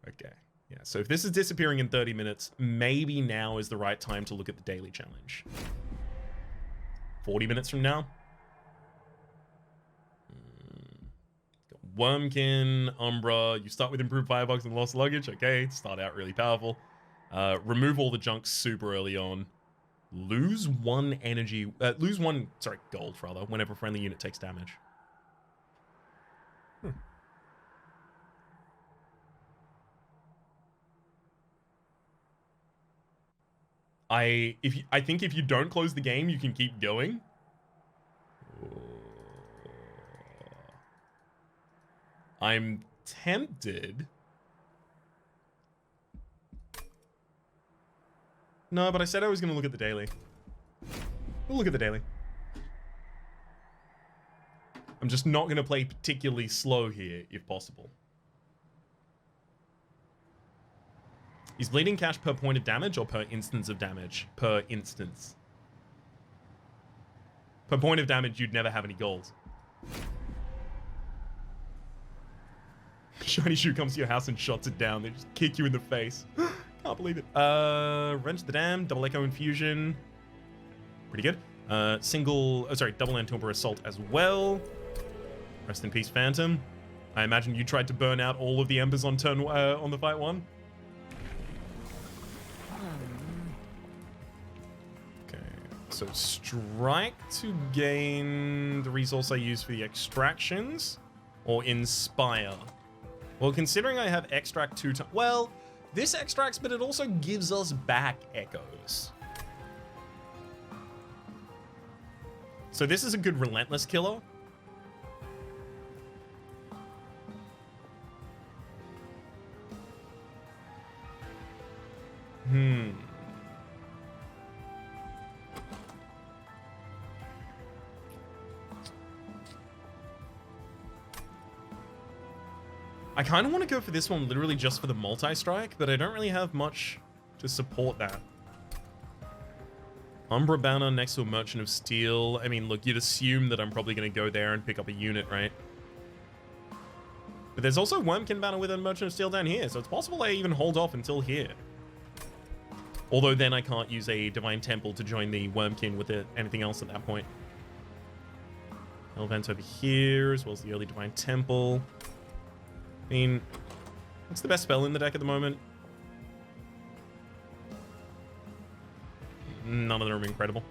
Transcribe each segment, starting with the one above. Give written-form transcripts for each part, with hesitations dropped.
Okay. Yeah, so if this is disappearing in 30 minutes, maybe now is the right time to look at the daily challenge. 40 minutes from now? Got Wormkin, Umbra. You start with improved firebox and lost luggage. Okay, start out really powerful. Remove all the junk super early on. Lose one energy, gold rather, whenever a friendly unit takes damage. I think if you don't close the game, you can keep going. I'm tempted. No, but I said I was going to look at the daily. We'll look at the daily. I'm just not going to play particularly slow here, if possible. Is bleeding cash per point of damage or per instance of damage? Per instance. Per point of damage, you'd never have any gold. Shiny Shoe comes to your house and shots it down. They just kick you in the face. Can't believe it. Wrench the Dam, double Echo Infusion. Pretty good. Double Antilba Assault as well. Rest in peace, Phantom. I imagine you tried to burn out all of the embers on turn on the fight one. Okay, so strike to gain the resource I use for the extractions, or inspire. Well, considering I have extract 2 times, well, this extracts, but it also gives us back echoes. So this is a good relentless killer. I kind of want to go for this one literally just for the multi-strike, but I don't really have much to support that. Umbra Banner next to a Merchant of Steel. I mean, look, you'd assume that I'm probably going to go there and pick up a unit, right? But there's also Wormkin Banner with a Merchant of Steel down here, so it's possible I even hold off until here. Although then I can't use a Divine Temple to join the Wormkin with anything else at that point. Hellvent over here, as well as the early Divine Temple. I mean, what's the best spell in the deck at the moment? None of them are incredible.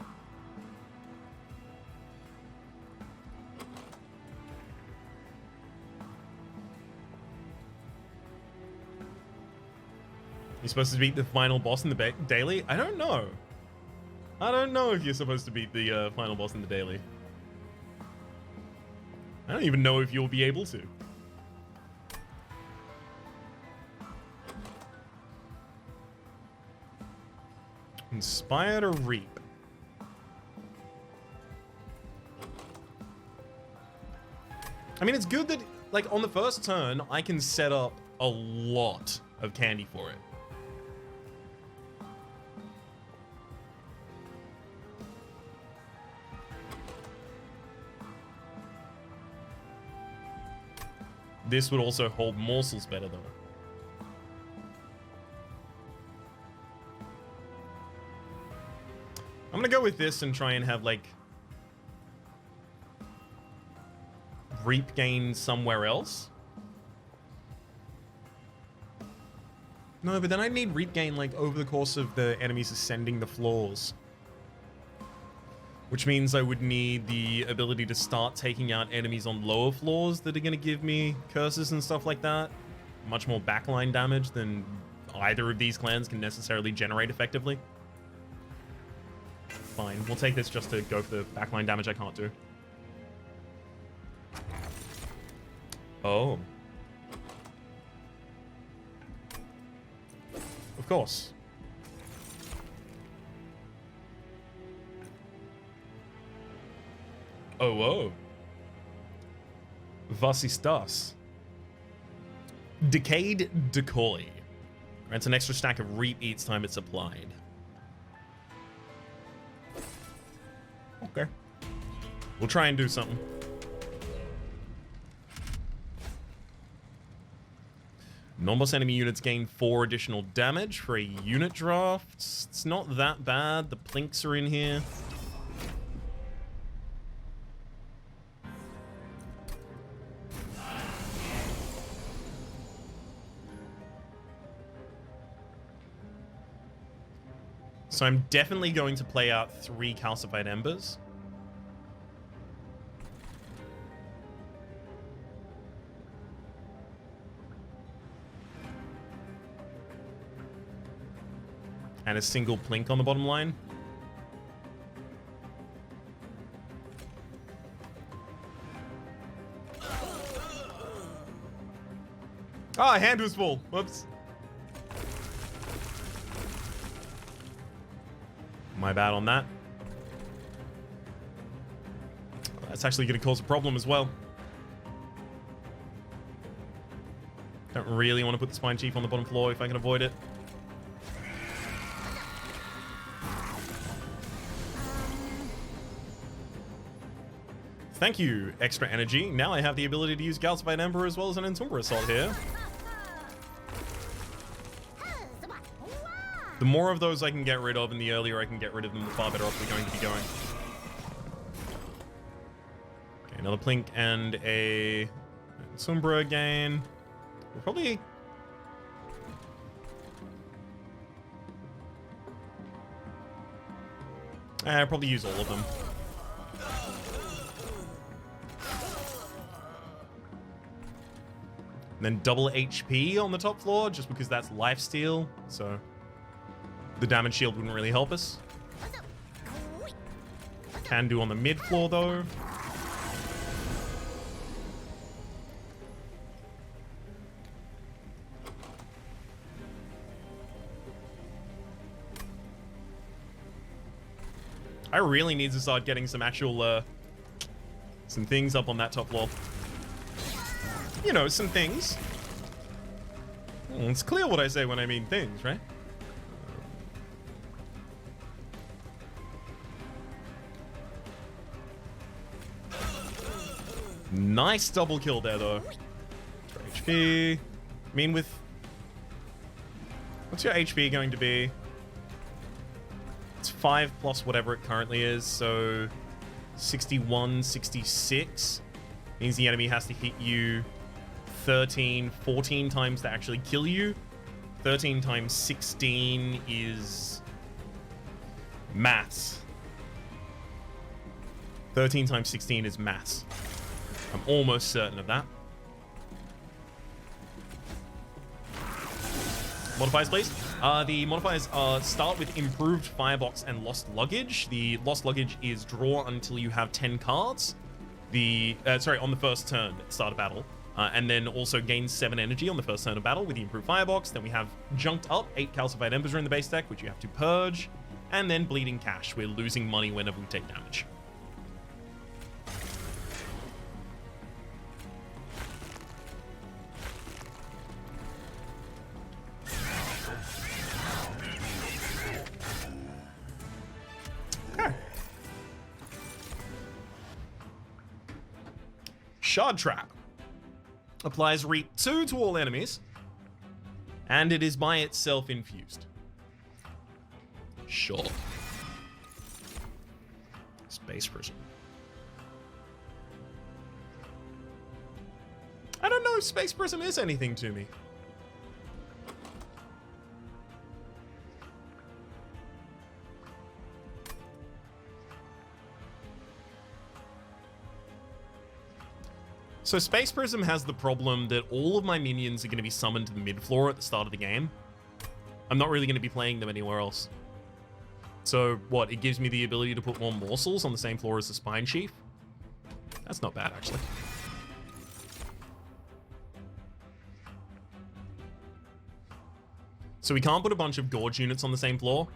You're supposed to beat the final boss in the daily? I don't know. I don't know if you're supposed to beat the final boss in the daily. I don't even know if you'll be able to. Inspire to Reap. I mean, it's good that, like, on the first turn, I can set up a lot of candy for it. This would also hold morsels better, though. I'm gonna go with this and try and have, like, Reap gain somewhere else. No, but then I'd need Reap gain, like, over the course of the enemies ascending the floors. Which means I would need the ability to start taking out enemies on lower floors that are gonna give me curses and stuff like that. Much more backline damage than either of these clans can necessarily generate effectively. Fine, we'll take this just to go for the backline damage I can't do. Oh. Of course. Oh, whoa. Was ist das? Decayed Decoy. Grants an extra stack of Reap each time it's applied. Okay. We'll try and do something. Non-boss enemy units gain 4 additional damage for a unit draft. It's not that bad. The plinks are in here. So I'm definitely going to play out 3 calcified embers. And a single plink on the bottom line. Ah, hand was full. Whoops. My bad on that. That's actually going to cause a problem as well. Don't really want to put the Spine Chief on the bottom floor if I can avoid it. Thank you, extra energy. Now I have the ability to use Calcified Ember as well as an Entombra Assault here. The more of those I can get rid of and the earlier I can get rid of them, the far better off we're going to be going. Okay, another Plink and a Entombra again. We'll probably... I'll probably use all of them. And then double HP on the top floor, just because that's lifesteal, so the damage shield wouldn't really help us. Can do on the mid floor, though. I really need to start getting some actual, some things up on that top floor. You know, some things. It's clear what I say when I mean things, right? Nice double kill there, though. For HP. I mean, with... What's your HP going to be? It's 5 plus whatever it currently is, so... 61, 66. Means the enemy has to hit you 13, 14 times to actually kill you. 13 times 16 is maths. 13 times 16 is maths. I'm almost certain of that. Modifiers, please. The modifiers start with improved firebox and lost luggage. The lost luggage is draw until you have 10 cards. On the first turn at the start of battle. And then also gains 7 energy on the first turn of battle with the improved firebox. Then we have junked up 8 calcified embers are in the base deck, which you have to purge. And then bleeding cash. We're losing money whenever we take damage. Okay. Shard Trap. Applies Reap 2 to all enemies, and it is by itself infused. Sure. Space Prism. I don't know if Space Prism is anything to me. So Space Prism has the problem that all of my minions are going to be summoned to the mid floor at the start of the game. I'm not really going to be playing them anywhere else. So what, it gives me the ability to put more morsels on the same floor as the Spine Chief? That's not bad, actually. So we can't put a bunch of Gorge units on the same floor.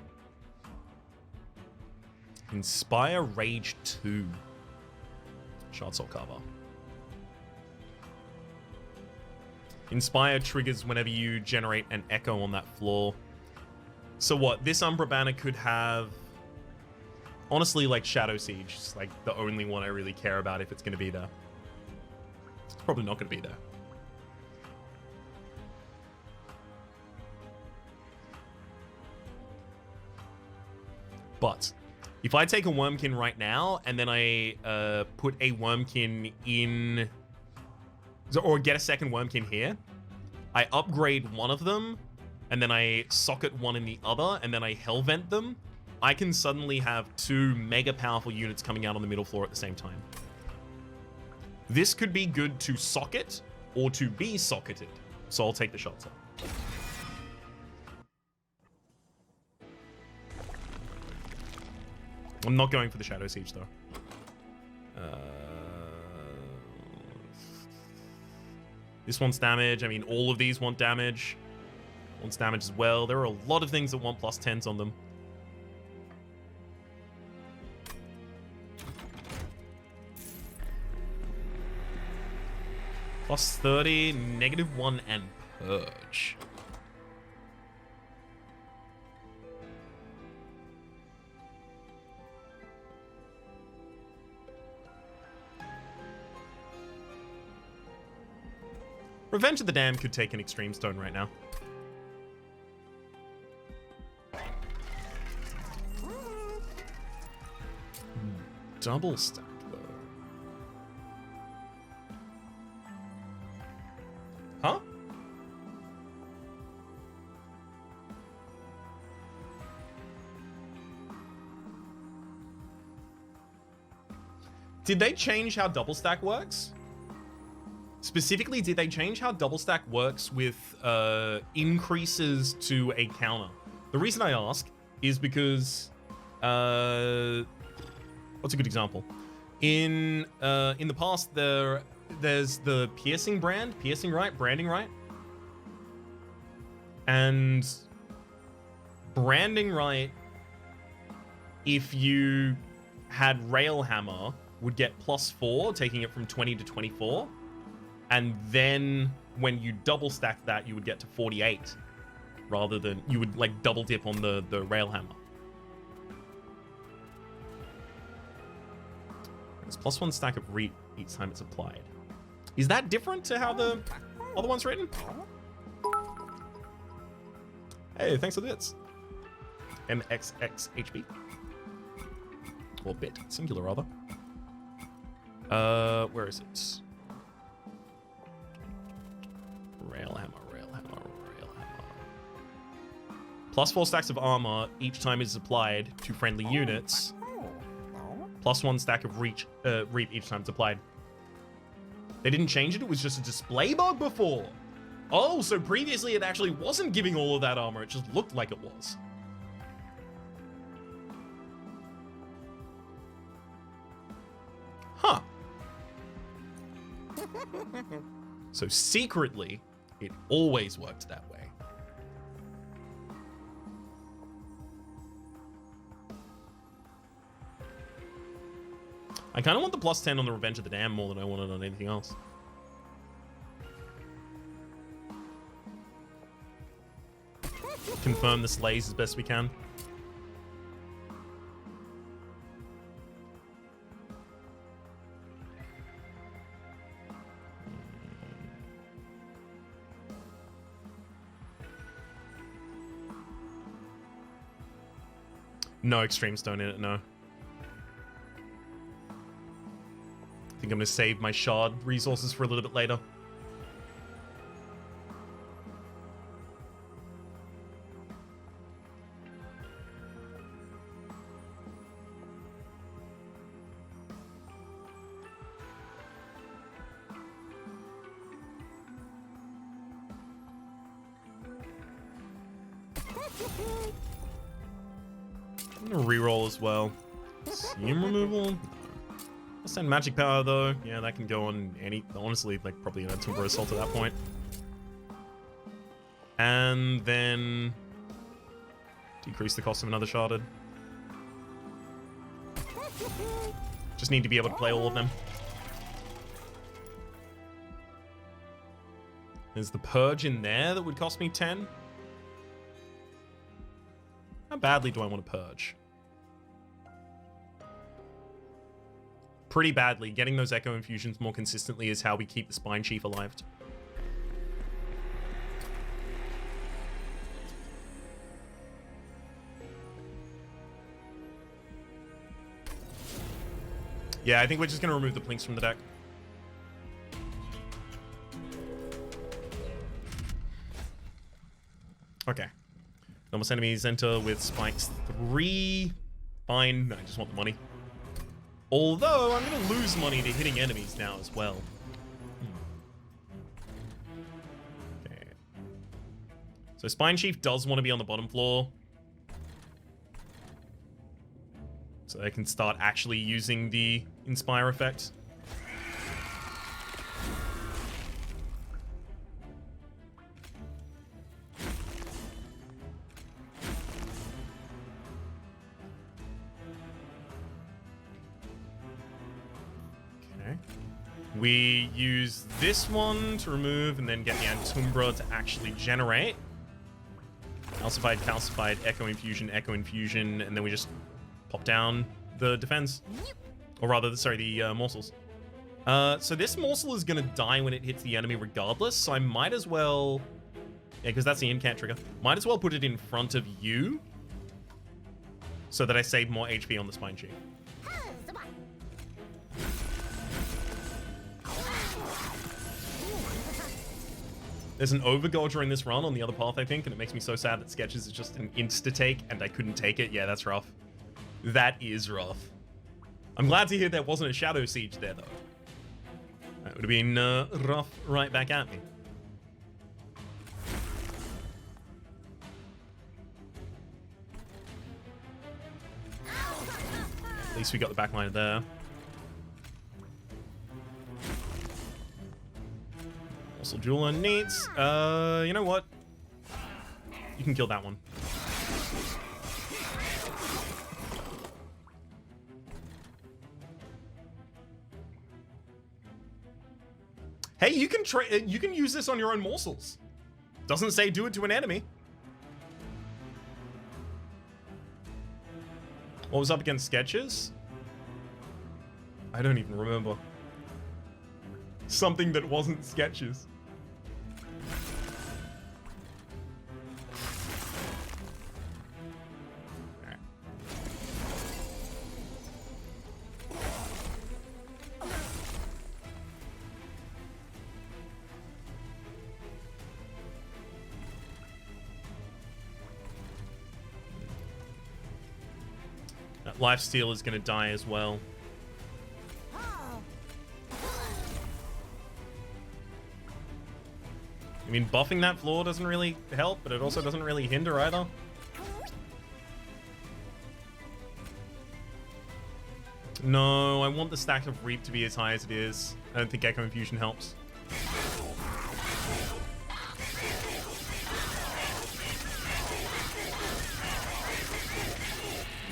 Inspire Rage 2. Shard Soul Carver. Inspire triggers whenever you generate an echo on that floor. So what? This Umbra banner could have... Honestly, like Shadow Siege is like the only one I really care about if it's going to be there. It's probably not going to be there. But if I take a Wormkin right now and then I put a Wormkin in, or get a second Wormkin here, I upgrade one of them and then I socket one in the other and then I Hellvent them, I can suddenly have 2 mega powerful units coming out on the middle floor at the same time. This could be good to socket or to be socketed, so I'll take the shots up. I'm not going for the Shadow Siege, though. This wants damage. I mean, all of these want damage. Wants damage as well. There are a lot of things that want plus 10s on them. Plus 30, -1, and Purge. Revenge of the Dam could take an Extreme Stone right now. Double stack, though. Huh? Did they change how double stack works? Specifically, did they change how double stack works with increases to a counter? The reason I ask is because what's a good example? In the past, there's the piercing branding right, and branding right. If you had Railhammer, would get +4, taking it from 20 to 24. And then when you double stack that, you would get to 48, rather than you would like double dip on the Railhammer. It's +1 stack of reap each time it's applied. Is that different to how the other one's written? Hey, thanks for the bits. MXXHB. Or bit, singular rather. Where is it? Railhammer. +4 stacks of armor each time it is applied to friendly units. +1 stack of reap each time it's applied. They didn't change it? It was just a display bug before? Oh, so previously it actually wasn't giving all of that armor. It just looked like it was. Huh. So secretly, it always worked that way. I kind of want the +10 on the Revenge of the Dam more than I want it on anything else. Confirm the slays as best we can. No Extreme Stone in it, no. I think I'm gonna save my shard resources for a little bit later. I'm gonna reroll as well. Seam removal? I'll send magic power though. Yeah, that can go on any, honestly, like probably a Timber Assault at that point. And then decrease the cost of another sharded. Just need to be able to play all of them. There's the Purge in there that would cost me 10. How badly do I want to Purge? Pretty badly. Getting those Echo Infusions more consistently is how we keep the Spine Chief alive. Yeah, I think we're just going to remove the plinks from the deck. Okay. Almost enemies enter with spikes 3. Fine, I just want the money. Although, I'm going to lose money to hitting enemies now as well. Okay. So Spine Chief does want to be on the bottom floor. So they can start actually using the Inspire effect. Okay. We use this one to remove and then get the Antumbra to actually generate. Calcified, Echo Infusion, and then we just pop down the defense. Or rather, sorry, the morsels. So this morsel is going to die when it hits the enemy regardless, so I might as well... Yeah, because that's the incant trigger. Might as well put it in front of you so that I save more HP on the Spine Chief. There's an Overgorger in this run on the other path, I think, and it makes me so sad that Sketches is just an insta-take, and I couldn't take it. Yeah, that's rough. That is rough. I'm glad to hear there wasn't a Shadow Siege there, though. That would have been rough right back at me. At least we got the backline there. Also, Jeweler needs... you know what? You can kill that one. Hey, you can use this on your own morsels. Doesn't say do it to an enemy. What was up against Sketches? I don't even remember. Something that wasn't Sketches. That lifesteal is going to die as well. I mean, buffing that floor doesn't really help, but it also doesn't really hinder either. No, I want the stack of Reap to be as high as it is. I don't think Echo Infusion helps.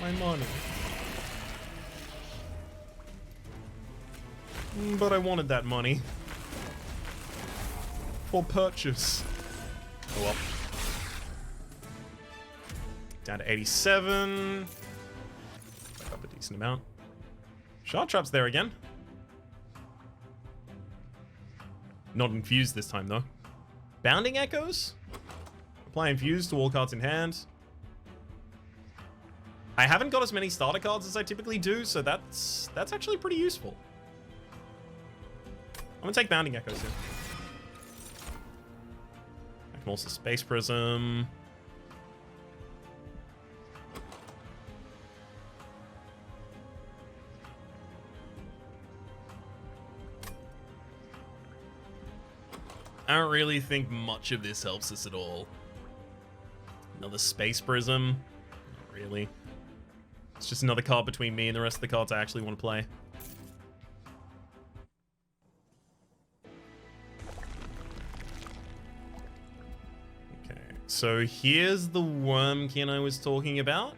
My money. But I wanted that money. For purchase. Oh well. Down to 87. Back up a decent amount. Shard Trap's there again. Not infused this time, though. Bounding Echoes? Apply Infused to all cards in hand. I haven't got as many starter cards as I typically do, so that's actually pretty useful. I'm gonna take Bounding Echoes here. I can also Space Prism. I don't really think much of this helps us at all. Another Space Prism? Not really. It's just another card between me and the rest of the cards I actually want to play. Okay, so here's the Wormkin I was talking about.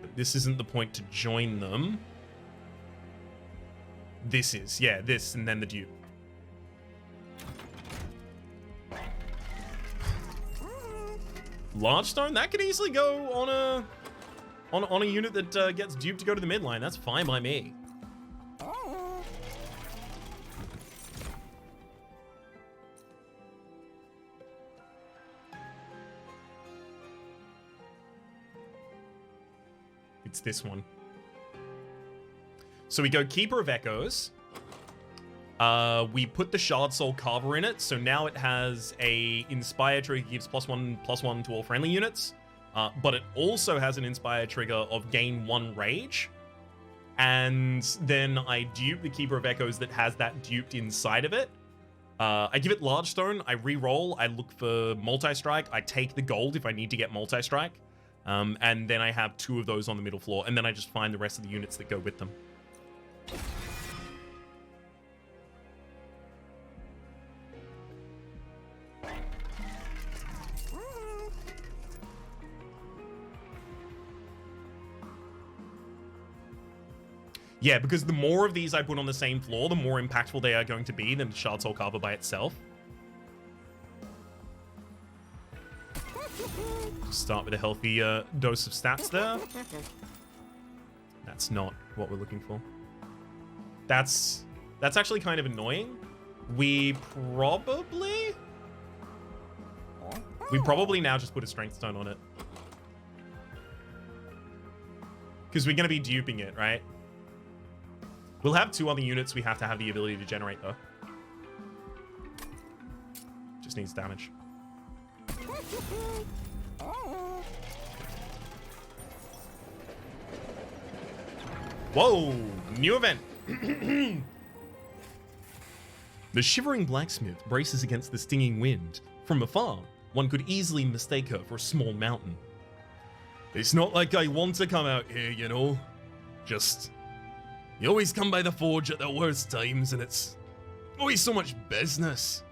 But this isn't the point to join them. This is, yeah, this and then the dupe. Large Stone, that could easily go on a unit that gets duped to go to the midline. That's fine by me. It's this one. So we go Keeper of Echoes. We put the Shard Soul Carver in it, so now it has a Inspire trigger, gives +1/+1 to all friendly units. But it also has an Inspire trigger of gain 1 Rage. And then I dupe the Keeper of Echoes that has that duped inside of it. I give it Large Stone, I re-roll, I look for Multi-Strike, I take the gold if I need to get Multi-Strike. And then I have 2 of those on the middle floor, and then I just find the rest of the units that go with them. Yeah, because the more of these I put on the same floor, the more impactful they are going to be than the Shard Soul Carver by itself. Start with a healthy dose of stats there. That's not what we're looking for. That's actually kind of annoying. We probably now just put a Strength Stone on it. Because we're going to be duping it, right? We'll have 2 other units we have to have the ability to generate, though. Just needs damage. Whoa! New event! The shivering blacksmith braces against the stinging wind. From afar, one could easily mistake her for a small mountain. It's not like I want to come out here, you know. Just... You always come by the forge at the worst times, and it's always so much business.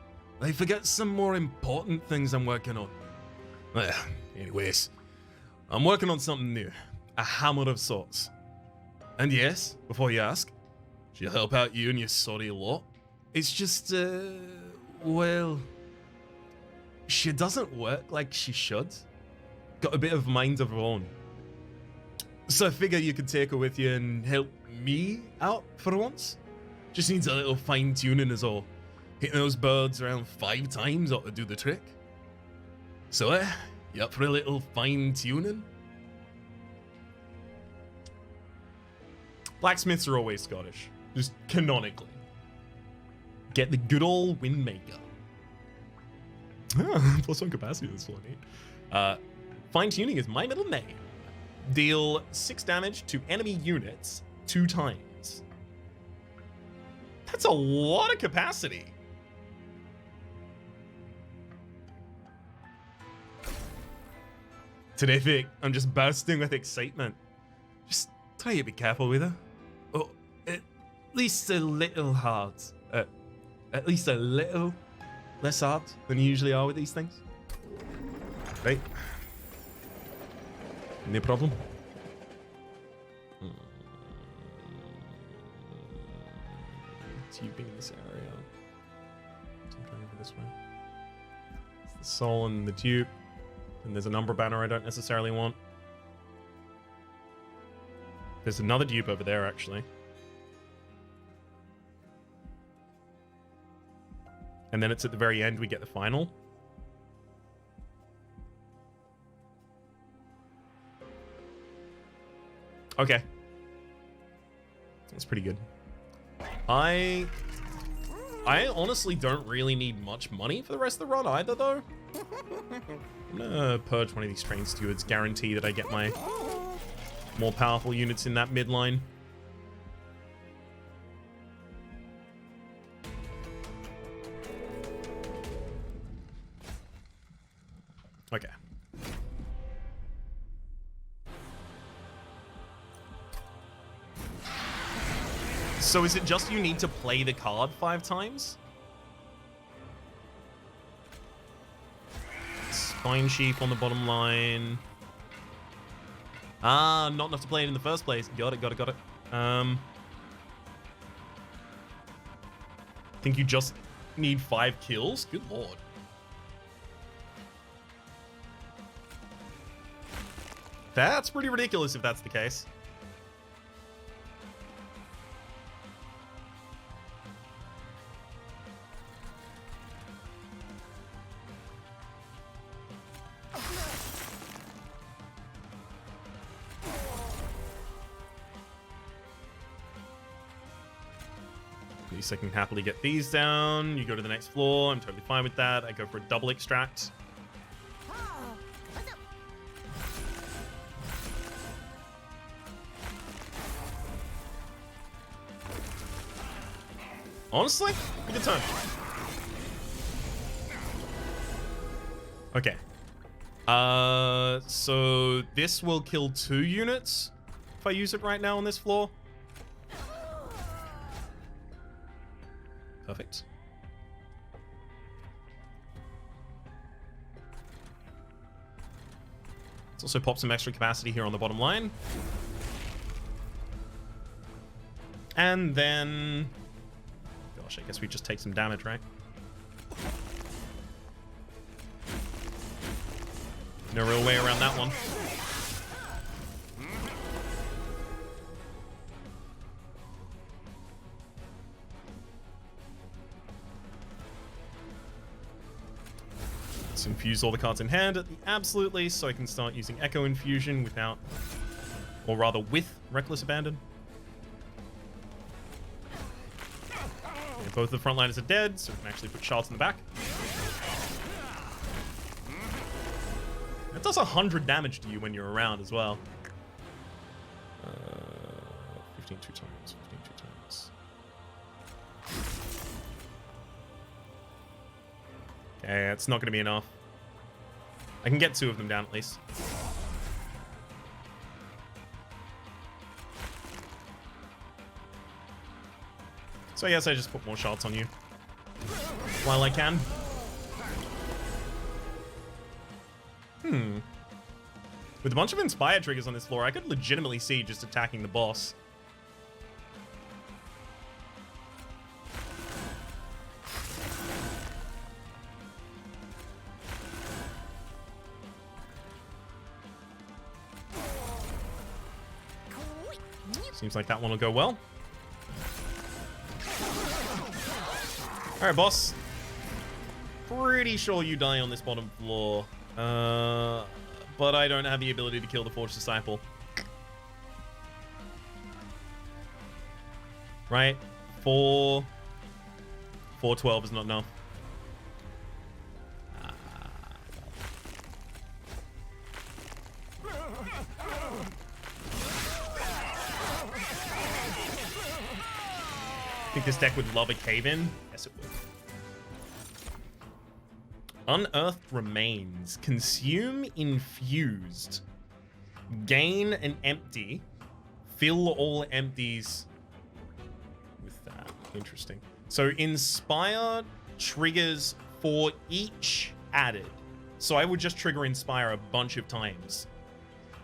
I forget some more important things I'm working on. Well, anyways, I'm working on something new. A hammer of sorts. And yes, before you ask, she'll help out you and your sorry lot. It's just, well... She doesn't work like she should. Got a bit of mind of her own. So I figure you could take her with you and help me out for once. Just needs a little fine-tuning is all. Hitting those birds around 5 times ought to do the trick. So, you up for a little fine-tuning? Blacksmiths are always Scottish. Just canonically. Get the good old Windmaker. +1 capacity, that's so neat. Fine-tuning is my middle name. Deal 6 damage to enemy units 2 times. That's a lot of capacity. Terrific. I'm just bursting with excitement. Just try to be careful with her. Oh, at least a little hard. At least a little less hard than you usually are with these things. Right. No problem. Tubing in this area. So I'm trying to go this way. It's the soul and the tube. And there's an Umbra banner I don't necessarily want. There's another dupe over there, actually. And then it's at the very end we get the final. Okay. That's pretty good. I honestly don't really need much money for the rest of the run either, though. I'm gonna purge one of these train stewards, guarantee that I get my more powerful units in that midline. Okay. So is it just you need to play the card 5 times? Spine Sheath on the bottom line. Ah, not enough to play it in the first place. Got it. I think you just need 5 kills? Good lord. That's pretty ridiculous if that's the case. least I can happily get these down. You go to the next floor. I'm totally fine with that. I go for a double extract. Honestly, a good time. Okay. So this will kill 2 units if I use it right now on this floor. Perfect. Let's also pop some extra capacity here on the bottom line. And then... Gosh, I guess we just take some damage, right? No real way around that one. Let's infuse all the cards in hand at the absolutely, so I can start using Echo Infusion without, or rather with Reckless Abandon. And both the frontliners are dead, so we can actually put shards in the back. It does 100 damage to you when you're around as well. 15 2 times, 15 2 times. Okay, it's not going to be enough. I can get 2 of them down at least. So I guess I just put more shots on you while I can. With a bunch of Inspire triggers on this floor, I could legitimately see just attacking the boss. Seems like that one will go well. Alright, boss. Pretty sure you die on this bottom floor. But I don't have the ability to kill the Forged Disciple. Right? 412 is not enough. I think this deck would love a cave-in. Yes, it would. Unearthed Remains. Consume infused. Gain an empty. Fill all empties with that. Interesting. So Inspire triggers for each added. So I would just trigger Inspire a bunch of times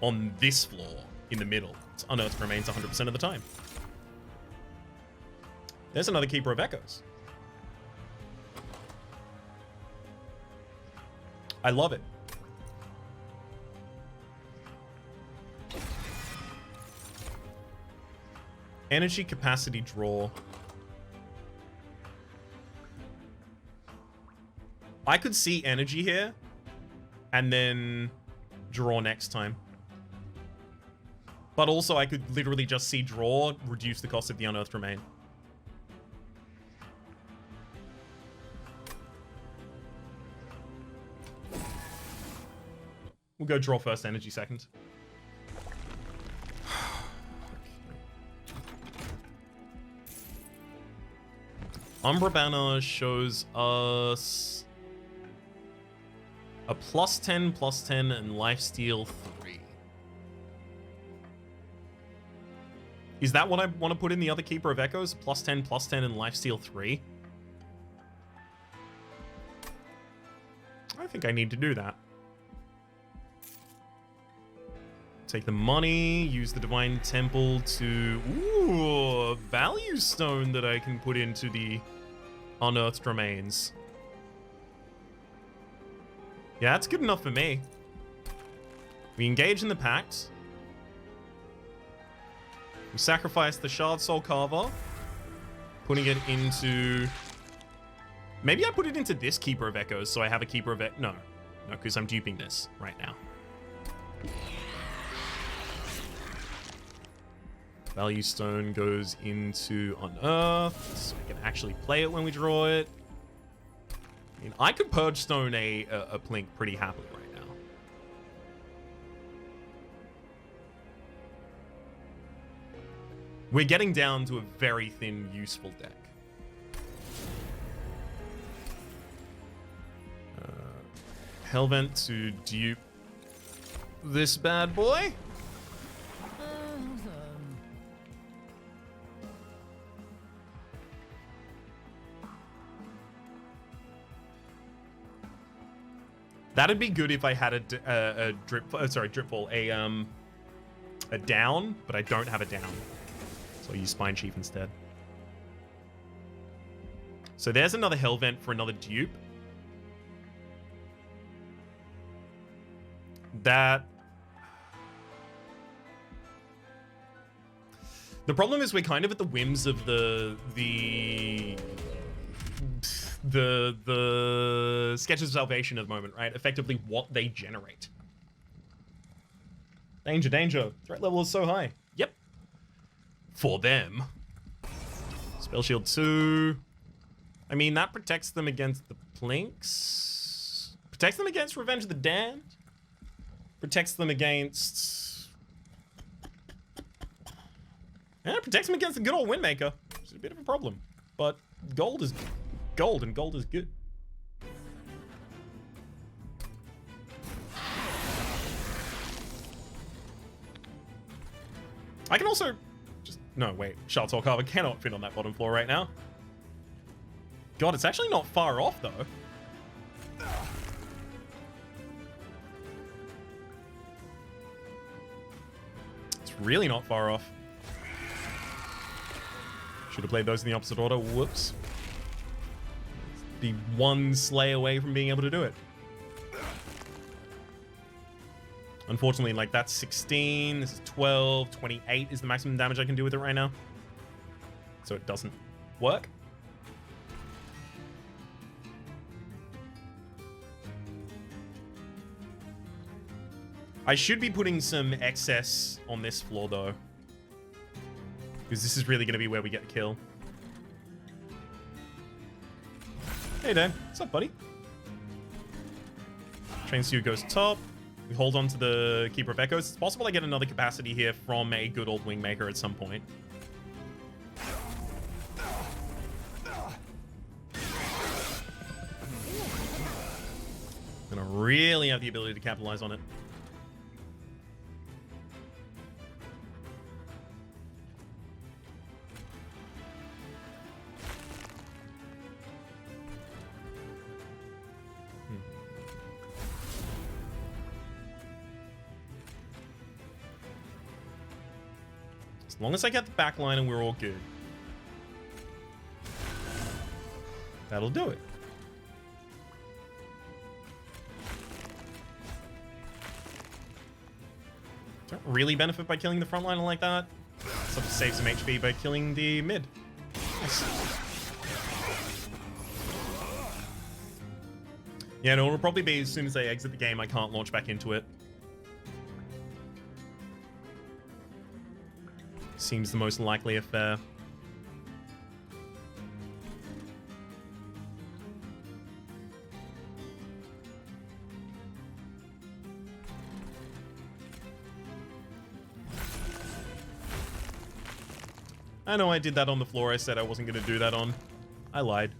on this floor in the middle. It's Unearthed Remains 100% of the time. There's another Keeper of Echoes. I love it. Energy capacity draw. I could see energy here and then draw next time. But also I could literally just see draw, reduce the cost of the Unearthed Remain. We'll go draw first, energy second. Umbra Banner shows us a +10, +10, and lifesteal 3. Is that what I want to put in the other Keeper of Echoes? +10, +10, and lifesteal 3? I think I need to do that. Take the money, use the Divine Temple to... Ooh, a value stone that I can put into the Unearthed Remains. Yeah, that's good enough for me. We engage in the Pact. We sacrifice the Shard Soul Carver, putting it into... Maybe I put it into this Keeper of Echoes, so I have a Keeper of Echoes. No, because I'm duping this right now. Value Stone goes into Unearth, so I can actually play it when we draw it. I mean, I could Purge Stone a Plink pretty happily right now. We're getting down to a very thin, useful deck. Hellvent to dupe this bad boy. That'd be good if I had a dripfall, a down, but I don't have a down, so I'll use Spine Chief instead. So there's another Hellvent for another dupe. The problem is we're kind of at the whims of the Sketches of Salvation at the moment, right? Effectively what they generate. Danger, danger. Threat level is so high. Yep. For them. Spell Shield 2. I mean, that protects them against the Plinks. Protects them against Revenge of the Damned. Protects them against... Yeah, protects them against the good old Windmaker. Which is a bit of a problem. But gold is gold, and gold is good. I can also just... No, wait. Shard Carver cannot fit on that bottom floor right now. God, it's actually not far off, though. It's really not far off. Should have played those in the opposite order. Whoops. Be one slay away from being able to do it. Unfortunately, like, that's 16, this is 12, 28 is the maximum damage I can do with it right now. So it doesn't work. I should be putting some excess on this floor, though. Because this is really going to be where we get the kill. Hey, Dan. What's up, buddy? Train Stew goes top. We hold on to the Keeper of Echoes. It's possible I get another capacity here from a good old Wingmaker at some point. I'm gonna really have the ability to capitalize on it. As long as I get the back line and we're all good. That'll do it. Don't really benefit by killing the front liner like that. Sort of save some HP by killing the mid. Nice. Yeah, no, it'll probably be as soon as I exit the game, I can't launch back into it. Seems the most likely affair. I know I did that on the floor I said I wasn't going to do that on. I lied.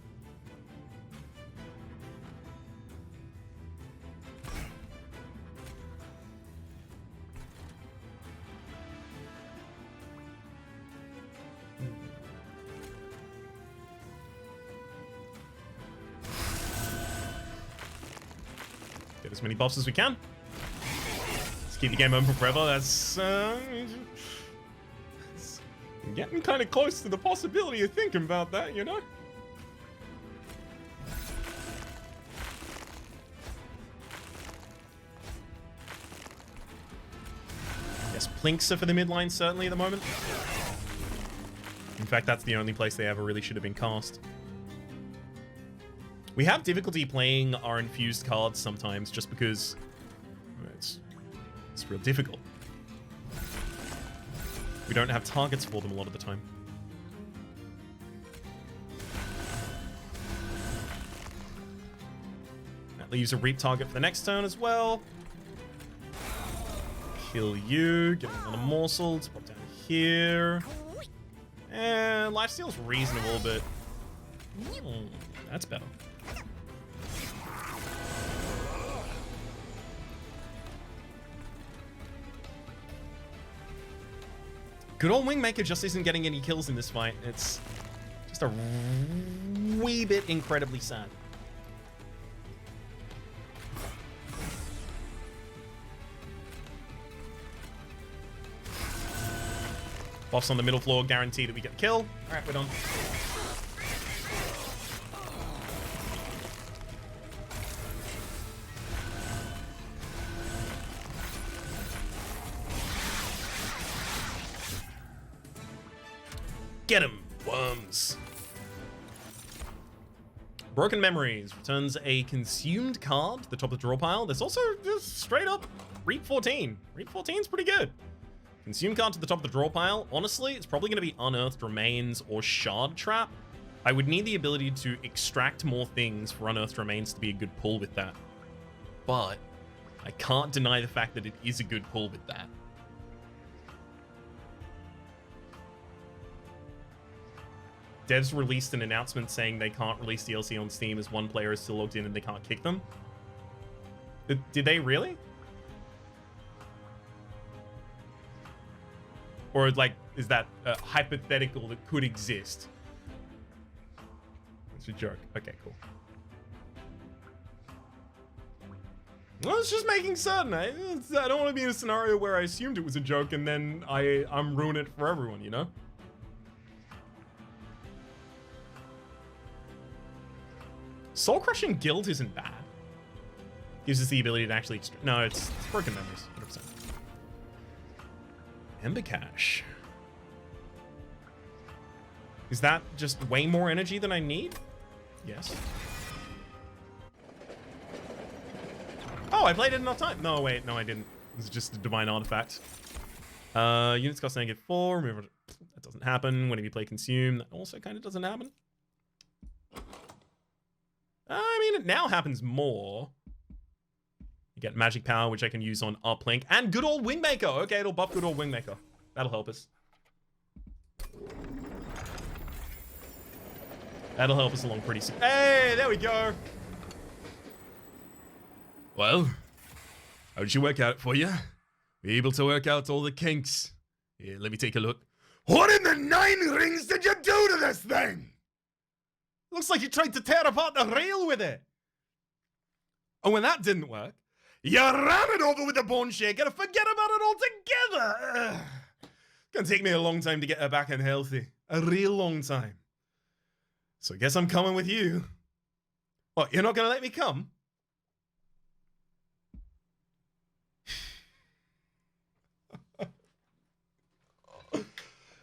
Get as many buffs as we can. Let's keep the game open forever. That's getting kind of close to the possibility of thinking about that, you know? Yes, Plinks are for the midline, certainly, at the moment. In fact, that's the only place they ever really should have been cast. We have difficulty playing our infused cards sometimes, just because it's real difficult. We don't have targets for them a lot of the time. That leaves a reap target for the next turn as well. Kill you. Get another morsel to pop down here. And lifesteal's reasonable, but... that's better. Good old Wingmaker just isn't getting any kills in this fight. It's just a wee bit incredibly sad. Buffs on the middle floor guarantee that we get a kill. Alright, we're done. Get him, worms. Broken Memories returns a consumed card to the top of the draw pile. There's also just straight up Reap 14. Reap 14 is pretty good. Consumed card to the top of the draw pile. Honestly, it's probably going to be Unearthed Remains or Shard Trap. I would need the ability to extract more things for Unearthed Remains to be a good pull with that. But I can't deny the fact that it is a good pull with that. Devs released an announcement saying they can't release DLC on Steam as one player is still logged in and they can't kick them. Did they really? Or, like, is that hypothetical that could exist? It's a joke. Okay, cool. Well, it's just making certain. I don't want to be in a scenario where I assumed it was a joke and then I'm ruining it for everyone, you know? Soul Crushing Guild isn't bad. Gives us the ability to actually... No, it's Broken Memories, 100%. Ember Cache. Is that just way more energy than I need? Yes. Oh, I played it enough time. No, wait, no, I didn't. It's just a divine artifact. Units cost -4. Remember, that doesn't happen. Whenever you play Consume, that also kind of doesn't happen. I mean, it now happens more. You get magic power, which I can use on uplink. And good old Wingmaker. Okay, it'll buff good old Wingmaker. That'll help us. That'll help us along pretty soon. Hey, there we go. Well, how did you work out for you? Were you able to work out all the kinks? Here, let me take a look. What in the 9 rings did you do to this thing? Looks like you tried to tear apart the rail with it. And when that didn't work, you ran it over with a bone shaker and forget about it altogether. Ugh. Gonna take me a long time to get her back and healthy. A real long time. So I guess I'm coming with you. What, you're not gonna let me come?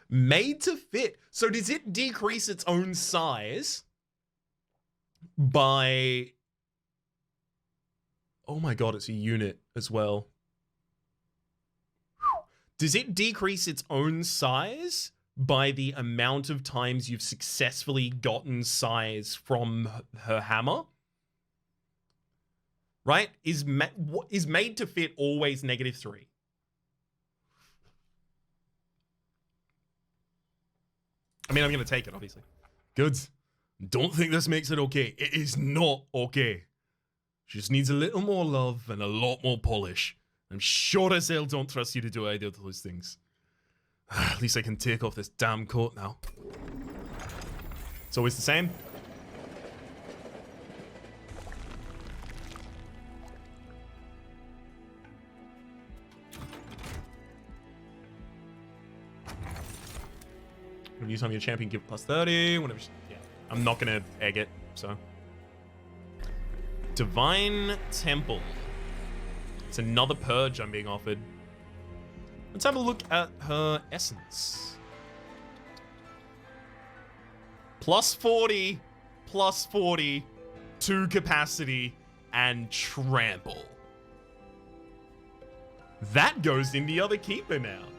Made to fit. So does it decrease its own size by... Oh my god, it's a unit as well. Does it decrease its own size by the amount of times you've successfully gotten size from her hammer? Right? Is made to fit always -3? I mean, I'm going to take it, obviously. Good. Don't think this makes it okay. It is not okay. She just needs a little more love and a lot more polish. I'm sure as hell don't trust you to do either of those things. At least I can take off this damn coat now. It's always the same. When you tell me a champion, give +30. Whenever, yeah, I'm not gonna egg it. So, Divine Temple. It's another purge I'm being offered. Let's have a look at her essence. +40, +40, 2 capacity, and trample. That goes in the other keeper now.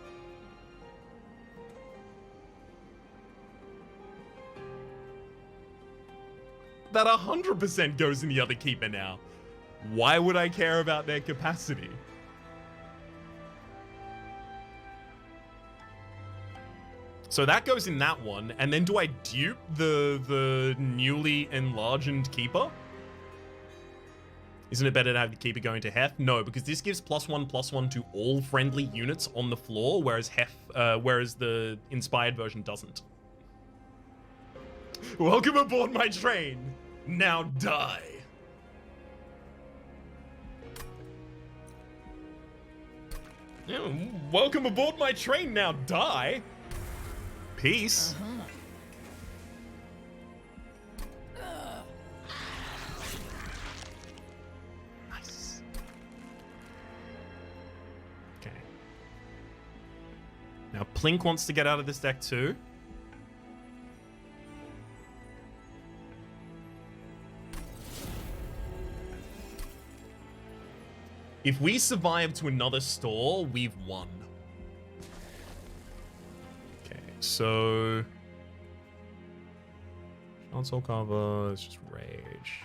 That 100% goes in the other keeper now. Why would I care about their capacity? So that goes in that one, and then do I dupe the newly enlarged keeper? Isn't it better to have the keeper going to Hef? No, because this gives +1/+1 to all friendly units on the floor, whereas whereas the inspired version doesn't. Welcome aboard my train. Now die. Yeah, welcome aboard my train. Now die. Peace. Nice. Okay. Now Plink wants to get out of this deck too. If we survive to another store, we've won. Okay, so... console cover, it's just rage.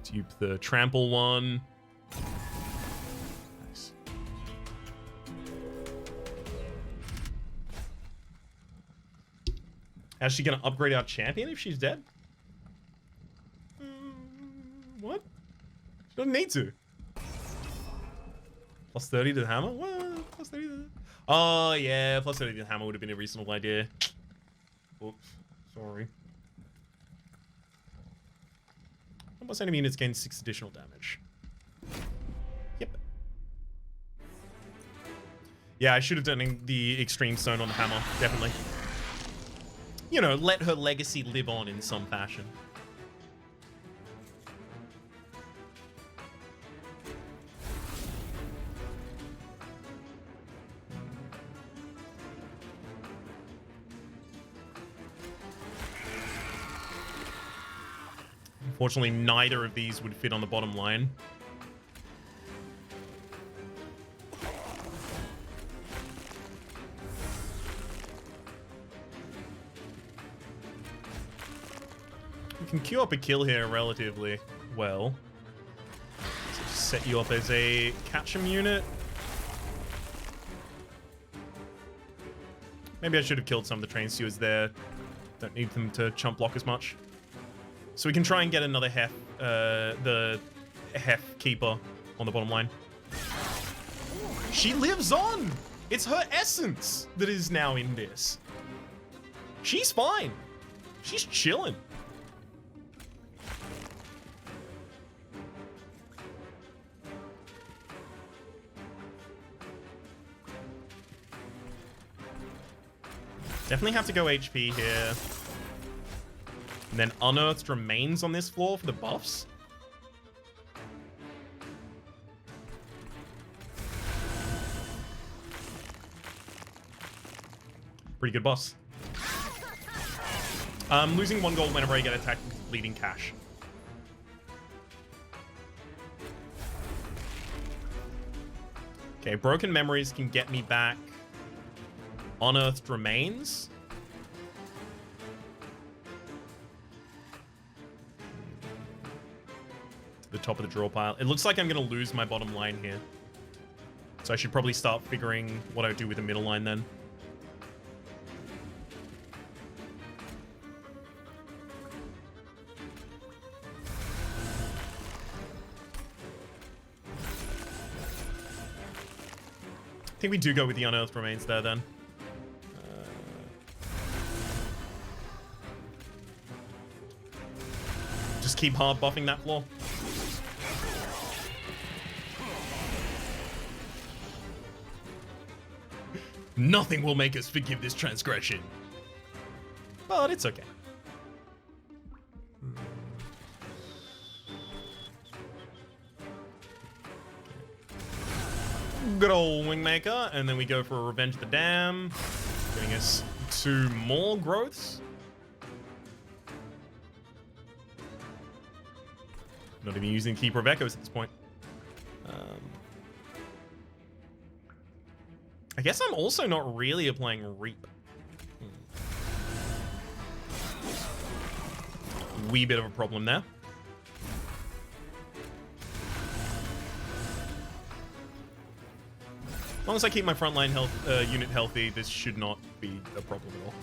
Dupe the trample one. Nice. How's she gonna upgrade our champion if she's dead? What? She doesn't need to. +30 to the hammer? What? +30 to the... oh, yeah. +30 to the hammer would have been a reasonable idea. Oops. Sorry. Almost enemy units gain 6 additional damage. Yep. Yeah, I should have done the extreme stone on the hammer. Definitely. You know, let her legacy live on in some fashion. Unfortunately, neither of these would fit on the bottom line. We can queue up a kill here relatively well. So just set you up as a catch-em unit. Maybe I should have killed some of the train stewards there. Don't need them to chump block as much. So we can try and get another Hef, the Hef keeper on the bottom line. She lives on! It's her essence that is now in this. She's fine. She's chilling. Definitely have to go HP here. And then unearthed remains on this floor for the buffs. Pretty good boss. Losing 1 gold whenever I get attacked with bleeding cash. Okay, broken memories can get me back. Unearthed remains. The top of the draw pile. It looks like I'm going to lose my bottom line here. So I should probably start figuring what I do with the middle line then. I think we do go with the unearthed remains there then. Just keep hard buffing that floor. Nothing will make us forgive this transgression. But it's okay. Good old Wingmaker, and then we go for a Revenge the Dam, getting us 2 more growths. Not even using Keeper of Echoes at this point. I guess I'm also not really applying Reap. Wee bit of a problem there. As long as I keep my frontline unit healthy, this should not be a problem at all.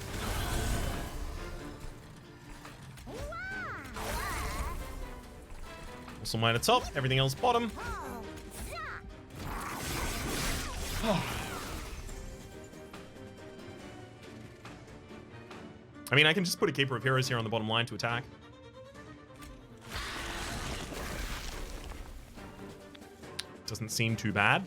Also mine at top, everything else bottom. I mean, I can just put a Keeper of Heroes here on the bottom line to attack. Doesn't seem too bad.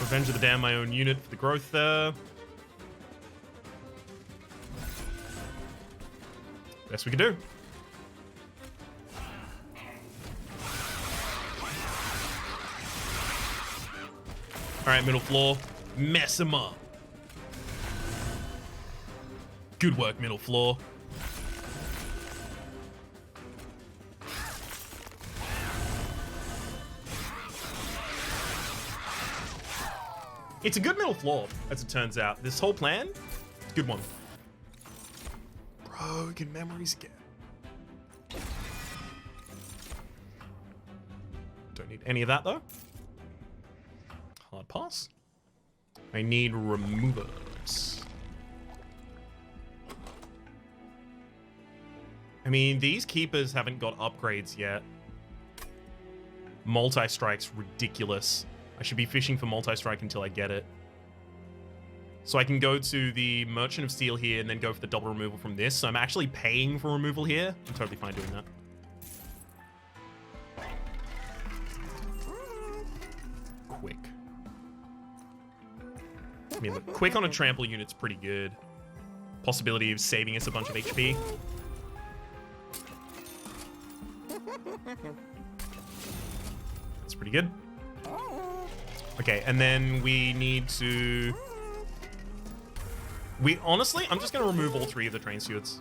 Revenge of the Damned, my own unit for the growth there. Best we can do. Alright, middle floor. Mess him up. Good work, middle floor. It's a good middle floor, as it turns out. This whole plan, good one. Broken memories again. Don't need any of that, though. Hard pass. I need removers. I mean, these keepers haven't got upgrades yet. Multi-strike's ridiculous. I should be fishing for multi-strike until I get it. So I can go to the Merchant of Steel here and then go for the double removal from this. So I'm actually paying for removal here. I'm totally fine doing that. Quick. I mean, look, quick on a trample unit's pretty good. Possibility of saving us a bunch of HP. That's pretty good. Okay, and then we need to... honestly, I'm just going to remove all 3 of the train stewards.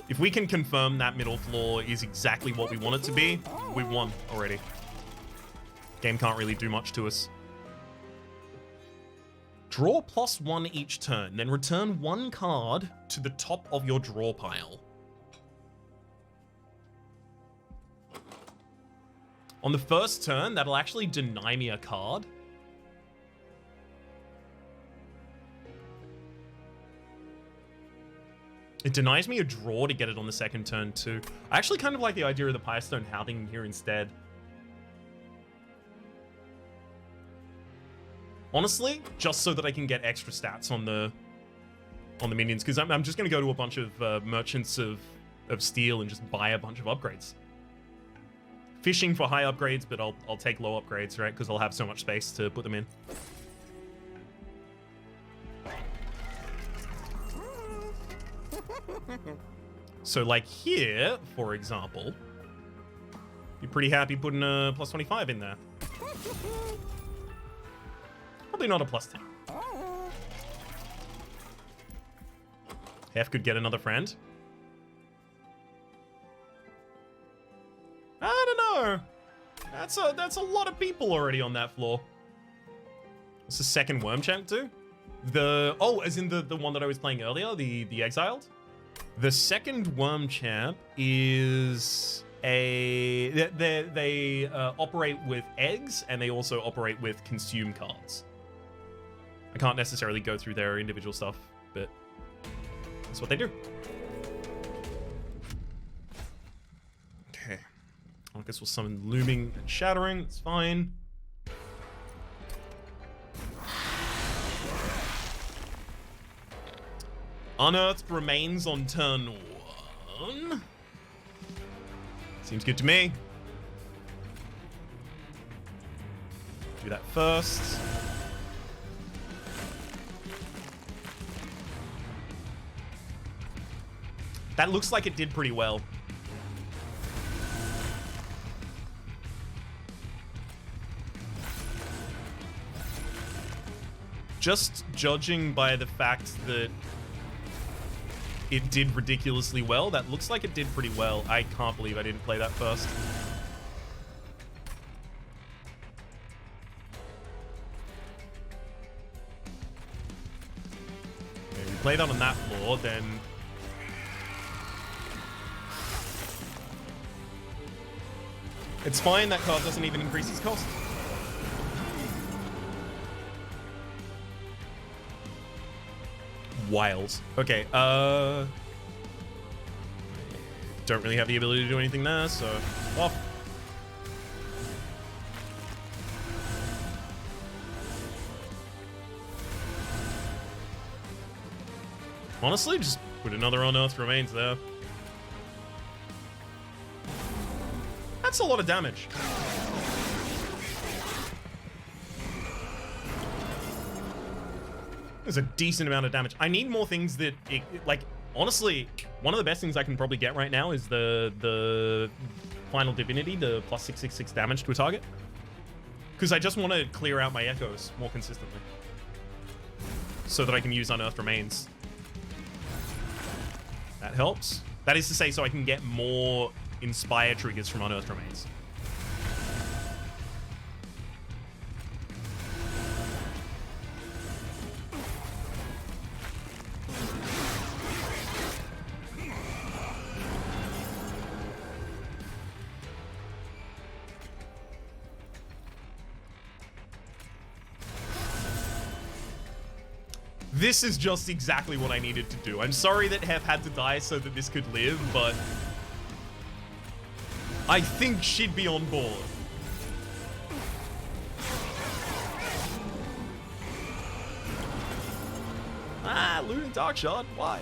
If we can confirm that middle floor is exactly what we want it to be, we've won already. Game can't really do much to us. Draw +1 each turn, then return 1 card to the top of your draw pile. On the first turn, that'll actually deny me a card. It denies me a draw to get it on the second turn, too. I actually kind of like the idea of the Firestone Howling here instead. Honestly, just so that I can get extra stats on the minions, because I'm just going to go to a bunch of Merchants of Steel and just buy a bunch of upgrades. Fishing for high upgrades, but I'll take low upgrades, right? Because I'll have so much space to put them in. So like here, for example, be pretty happy putting a +25 in there. Probably not a +10. Hef could get another friend. I don't know. That's a lot of people already on that floor. What's the second worm champ do? As in the one that I was playing earlier, the exiled. The second worm champ is they operate with eggs, and they also operate with consume cards. I can't necessarily go through their individual stuff, but that's what they do. Okay. I guess we'll summon Looming and Shattering. It's fine. Unearthed remains on turn 1. Seems good to me. Do that first. That looks like it did pretty well. Just judging by the fact that it did ridiculously well. That looks like it did pretty well. I can't believe I didn't play that first. Okay, we play that on that floor, then... It's fine, that card doesn't even increase its cost. Wild. Okay, don't really have the ability to do anything there, so off. Honestly, just put another Unearthed Remains there. That's a lot of damage. There's a decent amount of damage. I need more things that, like, honestly, one of the best things I can probably get right now is the final Divinity, the plus 666 damage to a target. Because I just want to clear out my echoes more consistently. So that I can use Unearthed Remains. That helps. That is to say, so I can get more Inspire triggers from Unearthed Remains. This is just exactly what I needed to do. I'm sorry that Hef had to die so that this could live, but I think she'd be on board. Ah, looting Dark Shard, why?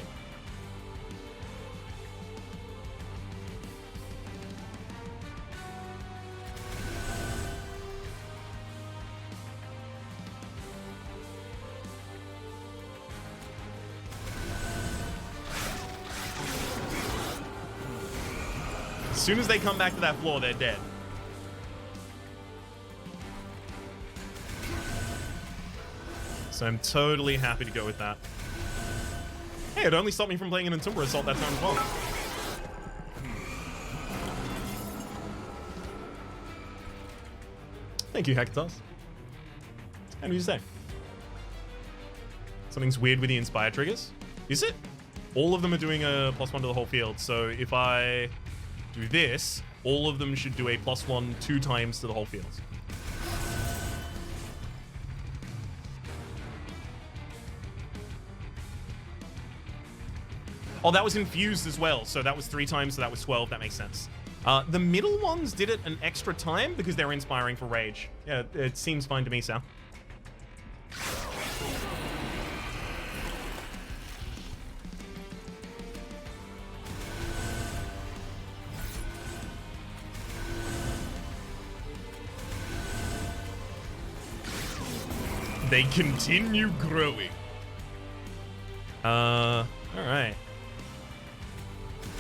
As soon as they come back to that floor, they're dead. So I'm totally happy to go with that. Hey, it only stopped me from playing an Entomber Assault that time as well. Thank you, Hector. And you say? Something's weird with the Inspire triggers? Is it? All of them are doing a +1 to the whole field, so if I do this, all of them should do a +1 2 times to the whole field. Oh, that was infused as well, so that was 3 times, so that was 12, that makes sense. The middle ones did it an extra time because they're inspiring for rage. Yeah, it seems fine to me, Sal. They continue growing. Alright.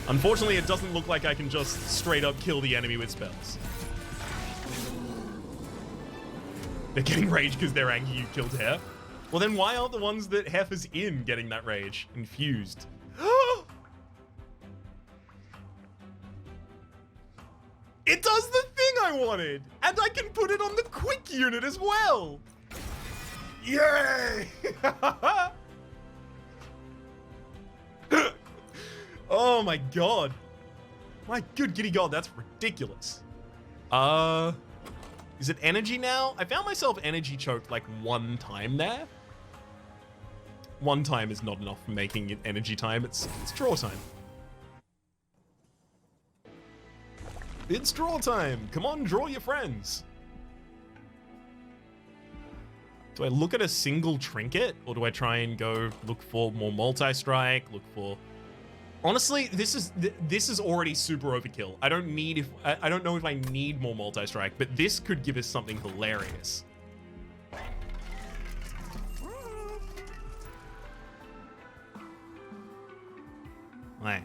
Unfortunately, it doesn't look like I can just straight up kill the enemy with spells. They're getting rage because they're angry you killed Hef. Well, then why aren't the ones that Hef is in getting that rage? Infused. It does the thing I wanted! And I can put it on the quick unit as well! Yay! Oh my god. My good giddy god, that's ridiculous. Is it energy now? I found myself energy choked like 1 time there. 1 time is not enough for making it energy time. It's draw time. It's draw time. Come on, draw your friends. Do I look at a single trinket, or do I try and go look for more multi-strike, look for... Honestly, this is already super overkill. I don't know if I need more multi-strike, but this could give us something hilarious. Right.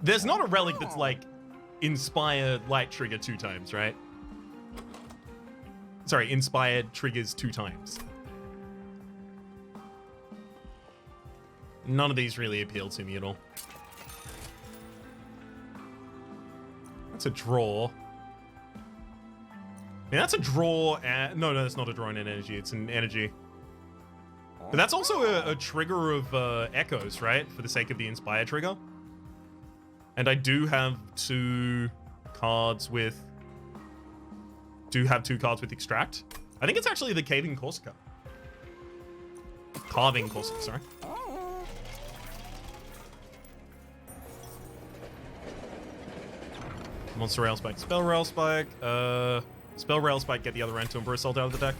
There's not a relic that's like Inspire Light Trigger 2 times, right? Sorry, Inspired triggers 2 times. None of these really appeal to me at all. That's a draw. I mean, that's a draw and... No, that's not a draw and an energy. It's an energy. But that's also a trigger of echoes, right? For the sake of the Inspire trigger. And I do have two cards with... Extract. I think it's actually the Carving Corsica, sorry. Monster Rail Spike, Spell Rail Spike. Spell Rail Spike, get the other end to Ember Assault out of the deck.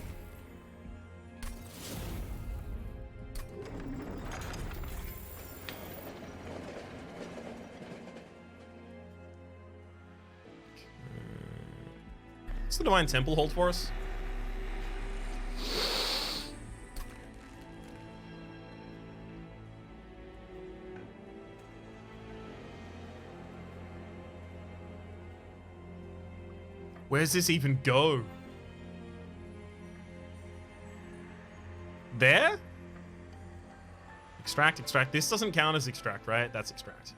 What's the Divine Temple hold for us? Where's this even go? There? Extract, extract. This doesn't count as extract, right? That's extract.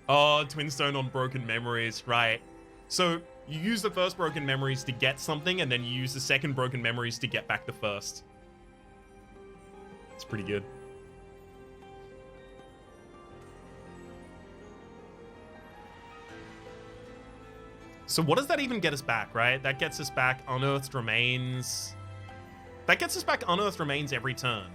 Oh, Twinstone on Broken Memories, right. So you use the first Broken Memories to get something, and then you use the second Broken Memories to get back the first. It's pretty good. So what does that even get us back, right? That gets us back Unearthed Remains. That gets us back Unearthed Remains every turn.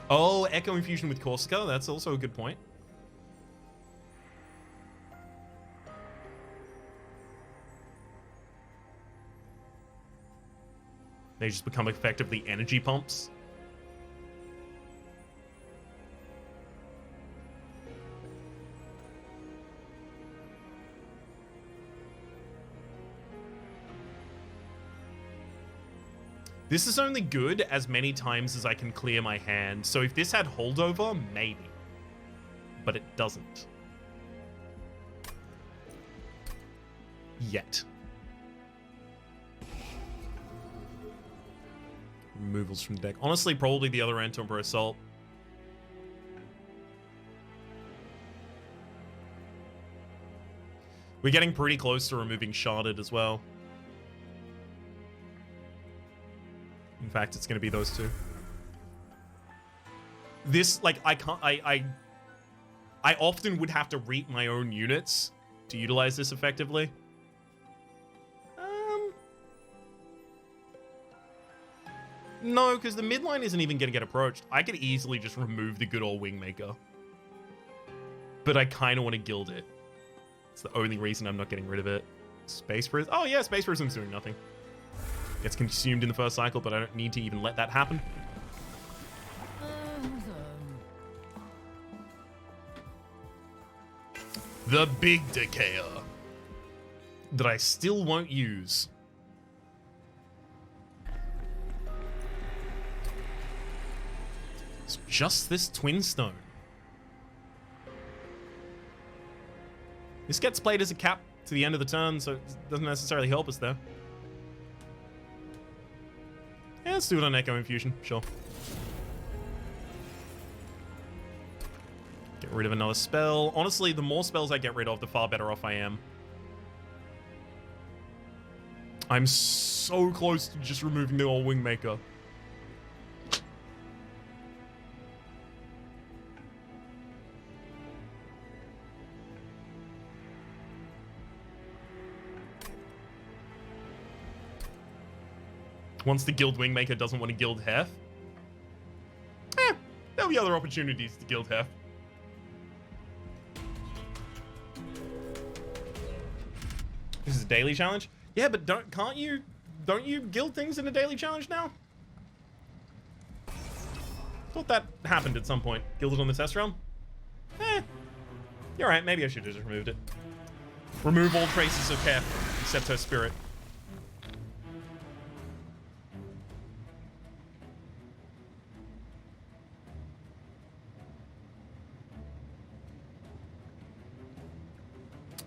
Oh, Echo Infusion with Corsica. That's also a good point. They just become effectively energy pumps. This is only good as many times as I can clear my hand. So if this had holdover, maybe. But it doesn't. Yet. Removals from the deck. Honestly, probably the other Antomber Assault. We're getting pretty close to removing Sharded as well. In fact, it's going to be those two. This, like, I can't... I often would have to reap my own units to utilize this effectively. No, because the midline isn't even going to get approached. I could easily just remove the good old Wingmaker. But I kind of want to gild it. It's the only reason I'm not getting rid of it. Space Prism. Oh yeah, Space Prism's doing nothing. Gets consumed in the first cycle, but I don't need to even let that happen. The Big Decayer. That I still won't use. It's just this Twinstone. This gets played as a cap to the end of the turn, so it doesn't necessarily help us there. Yeah, let's do it on Echo Infusion, sure. Get rid of another spell. Honestly, the more spells I get rid of, the far better off I am. I'm so close to just removing the old Wingmaker. Once the Guild Wingmaker doesn't want to Guild Hef. There'll be other opportunities to Guild Hef. This is a daily challenge? Yeah, but don't you guild things in a daily challenge now? Thought that happened at some point. Guilded on the test realm? You're right, maybe I should have just removed it. Remove all traces of Hef, except her spirit.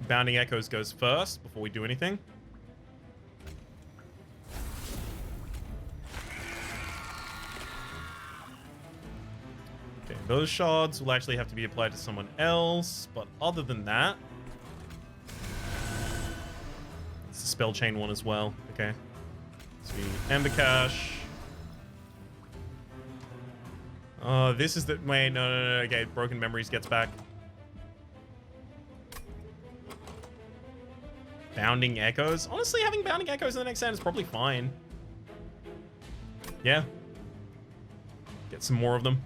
Bounding Echoes goes first before we do anything. Those shards will actually have to be applied to someone else, but other than that... It's the spell chain one as well. Okay. So we Ember Cache. Oh, this is the... Wait, no. Okay, Broken Memories gets back. Bounding Echoes. Honestly, having Bounding Echoes in the next hand is probably fine. Yeah. Get some more of them.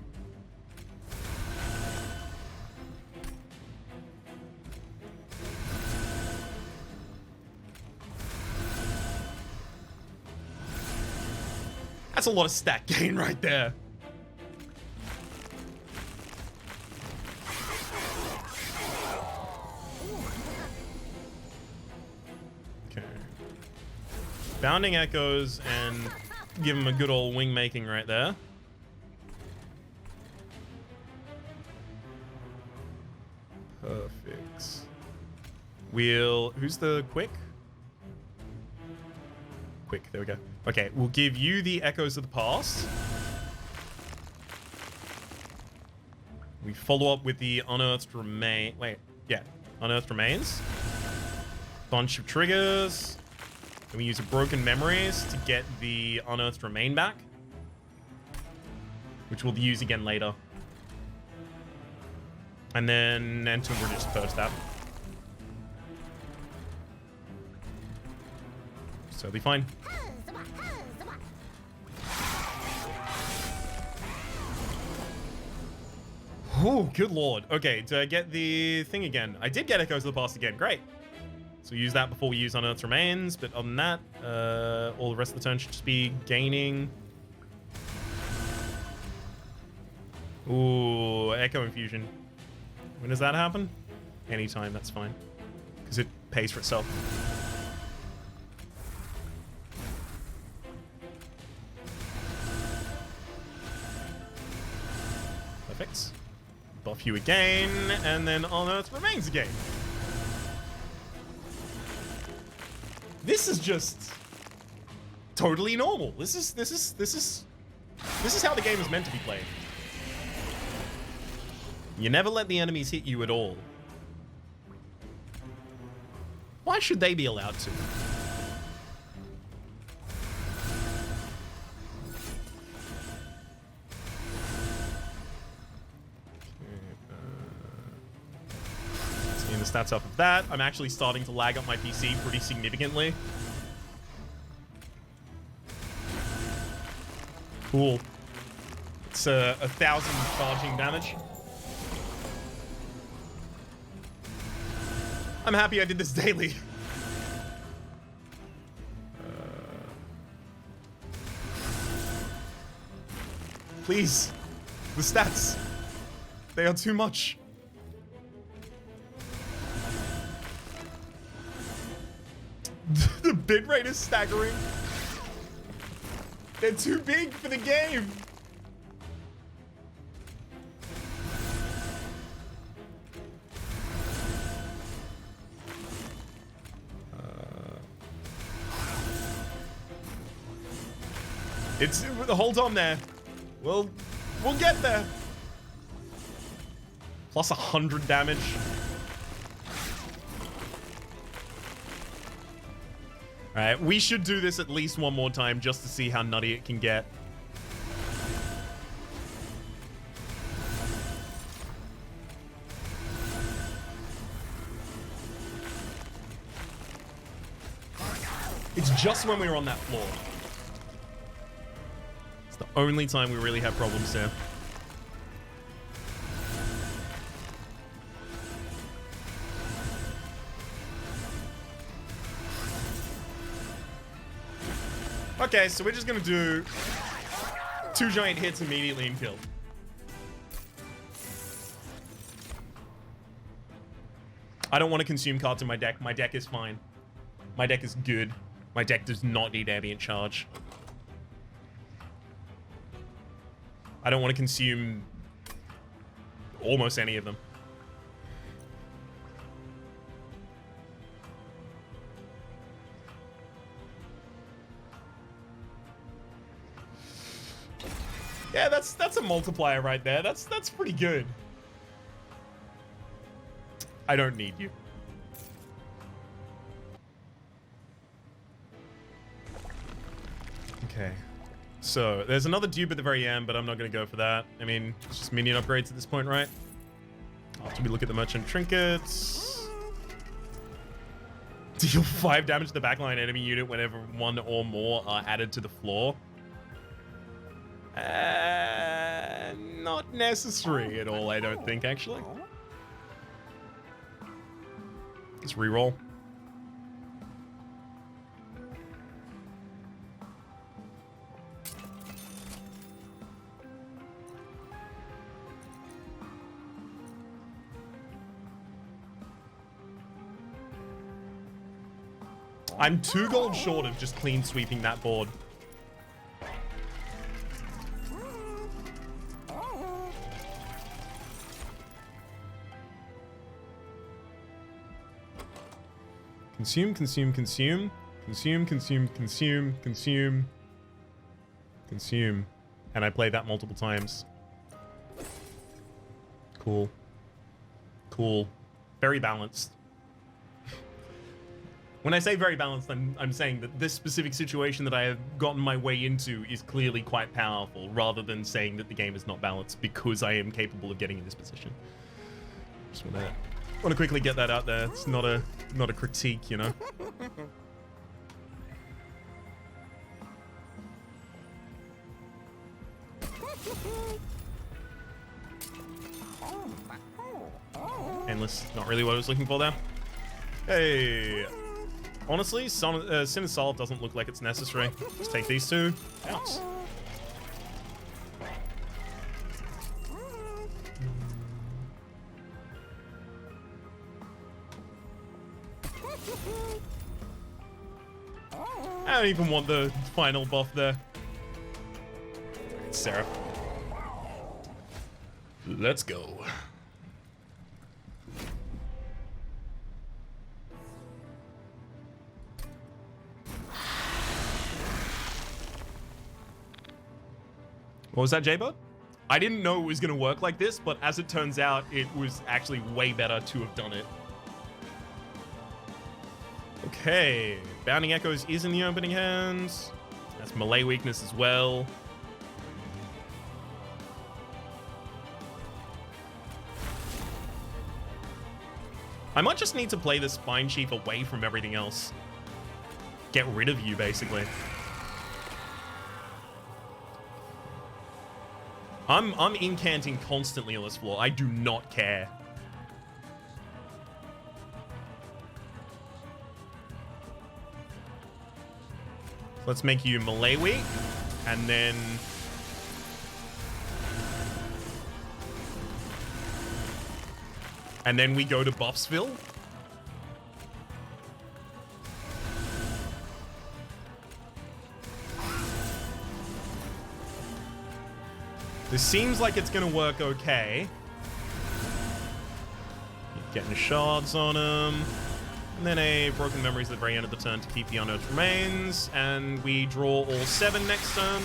That's a lot of stat gain right there. Okay. Bounding Echoes and give him a good old wing making right there. Perfect. Who's the quick? Quick, there we go. Okay, we'll give you the Echoes of the Past. We follow up with the Unearthed Remain. Wait, yeah, Unearthed Remains. Bunch of triggers. And we use a Broken Memories to get the Unearthed Remain back, which we'll use again later. And then Entomb Bridges first that. So it'll be fine. Oh, good lord. Okay, do I get the thing again? I did get Echoes of the Past again. Great. So use that before we use Unearthed Remains. But other than that, all the rest of the turn should just be gaining. Ooh, Echo Infusion. When does that happen? Anytime, that's fine. Because it pays for itself. Perfect. Buff you again, and then Unearthed Remains again. This is just totally normal. This is how the game is meant to be played. You never let the enemies hit you at all. Why should they be allowed to? Seeing the stats up of that, I'm actually starting to lag up my PC pretty significantly. Cool. It's 1,000 charging damage. I'm happy I did this daily. Please. The stats. They are too much. The bitrate is staggering. They're too big for the game. Hold on there. We'll get there. Plus 100 damage. All right, we should do this at least one more time just to see how nutty it can get. It's just when we were on that floor. It's the only time we really have problems there. Okay, so we're just gonna do 2 giant hits immediately and kill. I don't want to consume cards in my deck. My deck is fine. My deck is good. My deck does not need ambient charge. I don't want to consume almost any of them. Yeah, that's a multiplier right there. That's pretty good. I don't need you. Okay. So, there's another dupe at the very end, but I'm not going to go for that. I mean, it's just minion upgrades at this point, right? After we look at the merchant trinkets. Deal 5 damage to the backline enemy unit whenever 1 or more are added to the floor. Not necessary at all, I don't think, actually. Let's reroll. I'm 2 gold short of just clean sweeping that board. Consume, consume, consume. Consume, consume, consume, consume. Consume. And I played that multiple times. Cool. Cool. Very balanced. When I say very balanced, I'm saying that this specific situation that I have gotten my way into is clearly quite powerful, rather than saying that the game is not balanced because I am capable of getting in this position. Just want to quickly get that out there. It's not a critique, you know. Endless, not really what I was looking for there. Hey. Honestly, Sin of Solve doesn't look like it's necessary. Just take these 2. Bounce. I don't even want the final buff there. Sarah. Let's go. What was that, J-Bot? I didn't know it was going to work like this, but as it turns out, it was actually way better to have done it. Okay. Bounding Echoes is in the opening hands. That's melee weakness as well. I might just need to play the Spine Chief away from everything else. Get rid of you, basically. I'm incanting constantly on this floor. I do not care. Let's make you melee weak, and then we go to Buffsville. This seems like it's gonna work okay. Getting shards on him. And then a Broken Memories at the very end of the turn to keep the Unearthed Remains. And we draw all 7 next turn.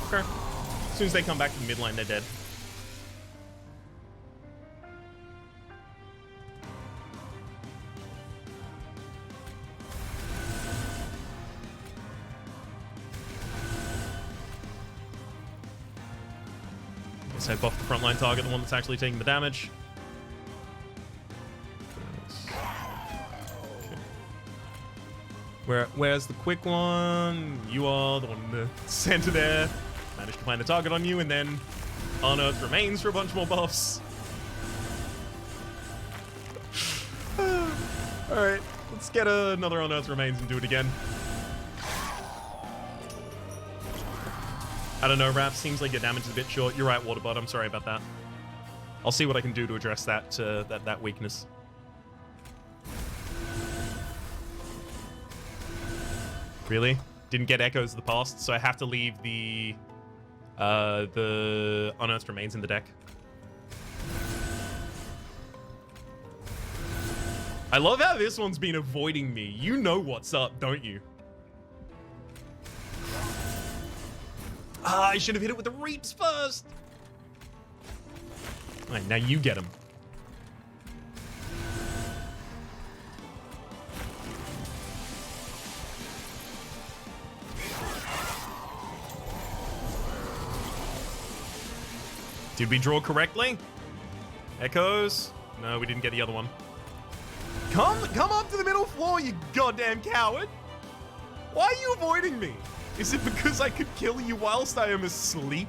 Okay. As soon as they come back to the midline, they're dead. I buff the frontline target, the one that's actually taking the damage. Okay. Where's the quick one? You are the one in the center there. Managed to find the target on you, and then Unearthed Remains for a bunch more buffs. Alright, let's get another Unearthed Remains and do it again. I don't know, Raph, seems like your damage is a bit short. You're right, Waterbot, I'm sorry about that. I'll see what I can do to address that that weakness. Really? Didn't get Echoes of the Past, so I have to leave the Unearthed Remains in the deck. I love how this one's been avoiding me. You know what's up, don't you? Ah, I should have hit it with the reaps first. All right, now you get him. Did we draw correctly? Echoes? No, we didn't get the other one. Come up to the middle floor, you goddamn coward! Why are you avoiding me? Is it because I could kill you whilst I am asleep?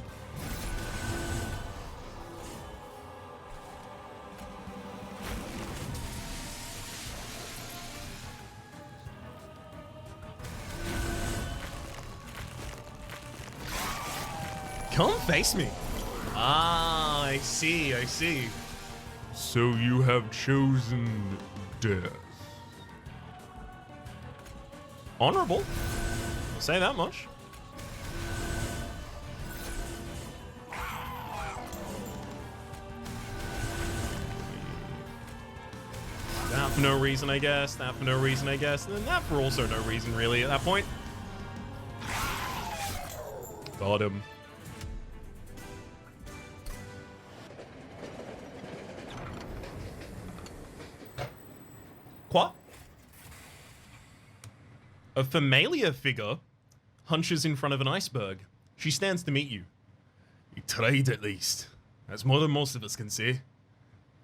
Come face me. Ah, I see, I see. So you have chosen death. Honorable. I'll say that much. That for no reason, I guess. That for no reason, I guess. And then that for also no reason, really, at that point. Got him. What? A familiar figure hunches in front of an iceberg. She stands to meet you. He tried at least. That's more than most of us can say.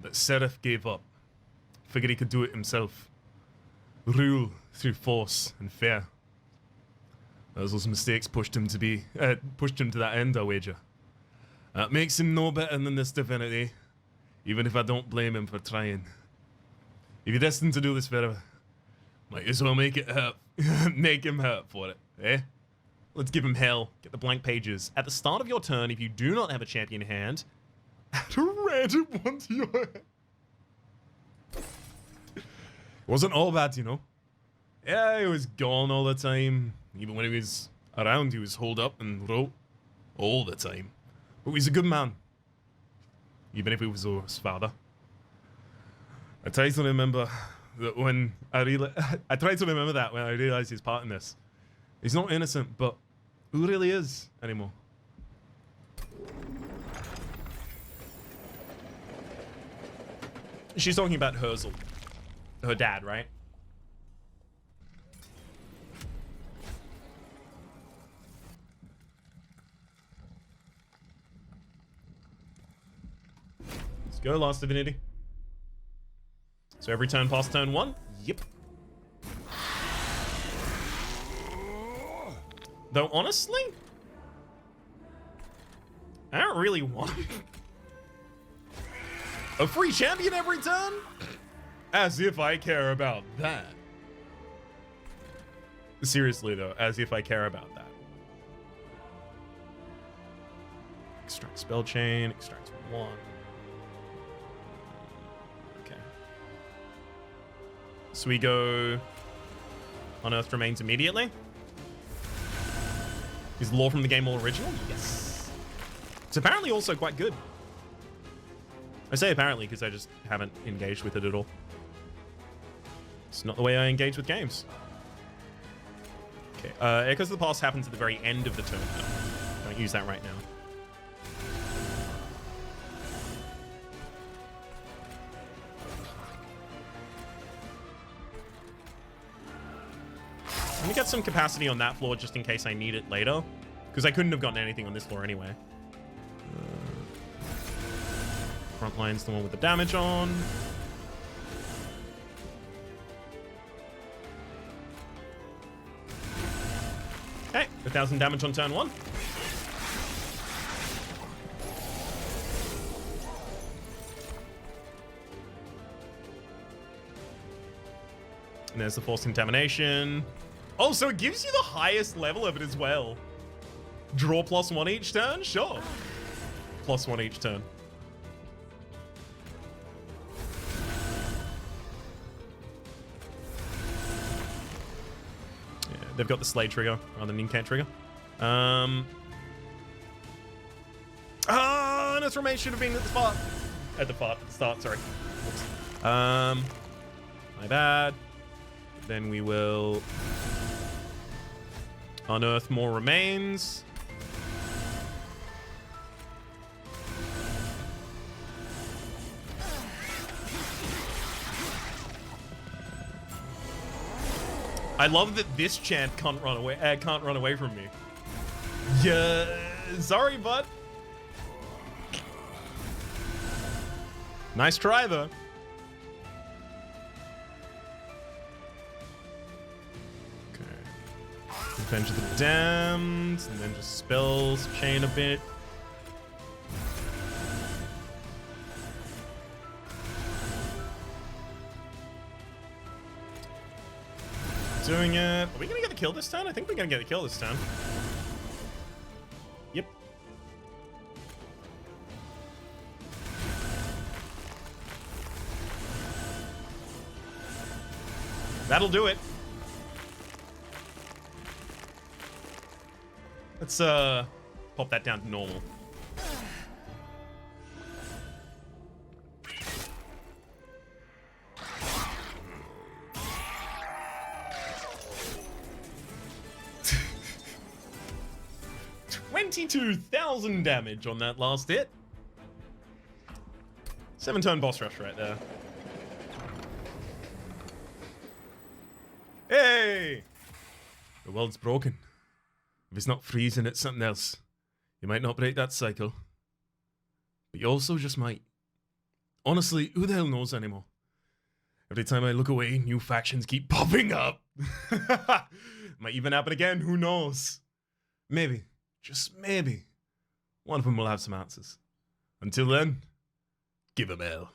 But Seraph gave up. Figured he could do it himself. Rule through force and fear. Those mistakes pushed him to that end, I wager. That makes him no better than this Divinity. Even if I don't blame him for trying. If you're destined to do this forever, might as well make it hurt. Make him hurt for it, eh? Let's give him hell. Get the blank pages. At the start of your turn, if you do not have a champion in hand, add a random one to your hand. It wasn't all bad, you know. Yeah, he was gone all the time. Even when he was around, he was holed up and wrote all the time. But he's a good man. Even if he was his father. I try to remember that when I realized his part in this. He's not innocent, but who really is anymore? She's talking about Herzl. Her dad, right? Let's go, last Divinity. So every turn past turn 1? Yep. Though honestly, I don't really want a free champion every turn? As if I care about that. Seriously though, as if I care about that. Extract spell chain, extract 1. So we go Unearthed Remains immediately. Is lore from the game all original? Yes. It's apparently also quite good. I say apparently because I just haven't engaged with it at all. It's not the way I engage with games. Okay, Echoes of the Past happens at the very end of the turn. No, don't use that right now. Let me get some capacity on that floor just in case I need it later. Because I couldn't have gotten anything on this floor anyway. Front line's the one with the damage on. Okay, 1,000 damage on turn 1. And there's the Forced Contamination. Oh, so it gives you the highest level of it as well. Draw +1 each turn? Sure. +1 each turn. Yeah, they've got the Slay trigger rather than Incant trigger. Unearthed Remains should have been at the start. At the start, sorry. Oops. My bad. Then we will unearth more remains. I love that this chant can't run away from me. Yeah, sorry, bud. Nice try, though. Okay. Revenge of the Damned, and then just spells, chain a bit. Doing it. Are we gonna get the kill this time? I think we're gonna get the kill this time. Yep. That'll do it. Let's pop that down to normal. $22,000 damage on that last hit. 7-turn boss rush right there. Hey! The world's broken. If it's not freezing, it's something else. You might not break that cycle. But you also just might. Honestly, who the hell knows anymore? Every time I look away, new factions keep popping up. Might even happen again, who knows? Maybe. Just maybe, one of them will have some answers. Until then, give 'em hell.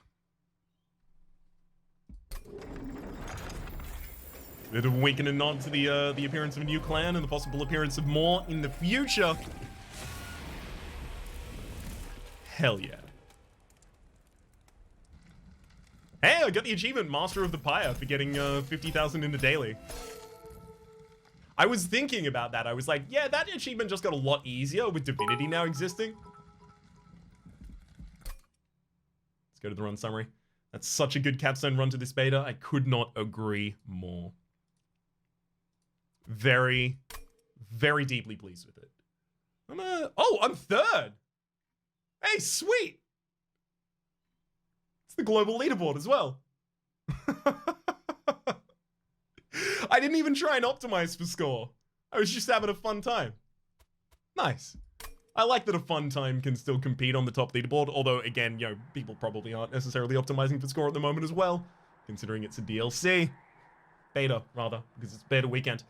Bit of a wink and a nod to the appearance of a new clan and the possible appearance of more in the future. Hell yeah. Hey, I got the achievement, Master of the Pyre, for getting 50,000 in the daily. I was thinking about that. I was like, yeah, that achievement just got a lot easier with Divinity now existing. Let's go to the run summary. That's such a good capstone run to this beta. I could not agree more. Very, very deeply pleased with it. I'm third. Hey, sweet. It's the global leaderboard as well. I didn't even try and optimize for score. I was just having a fun time. Nice. I like that a fun time can still compete on the top leaderboard, although, again, you know, people probably aren't necessarily optimizing for score at the moment as well, considering it's a DLC. Beta, rather, because it's beta weekend.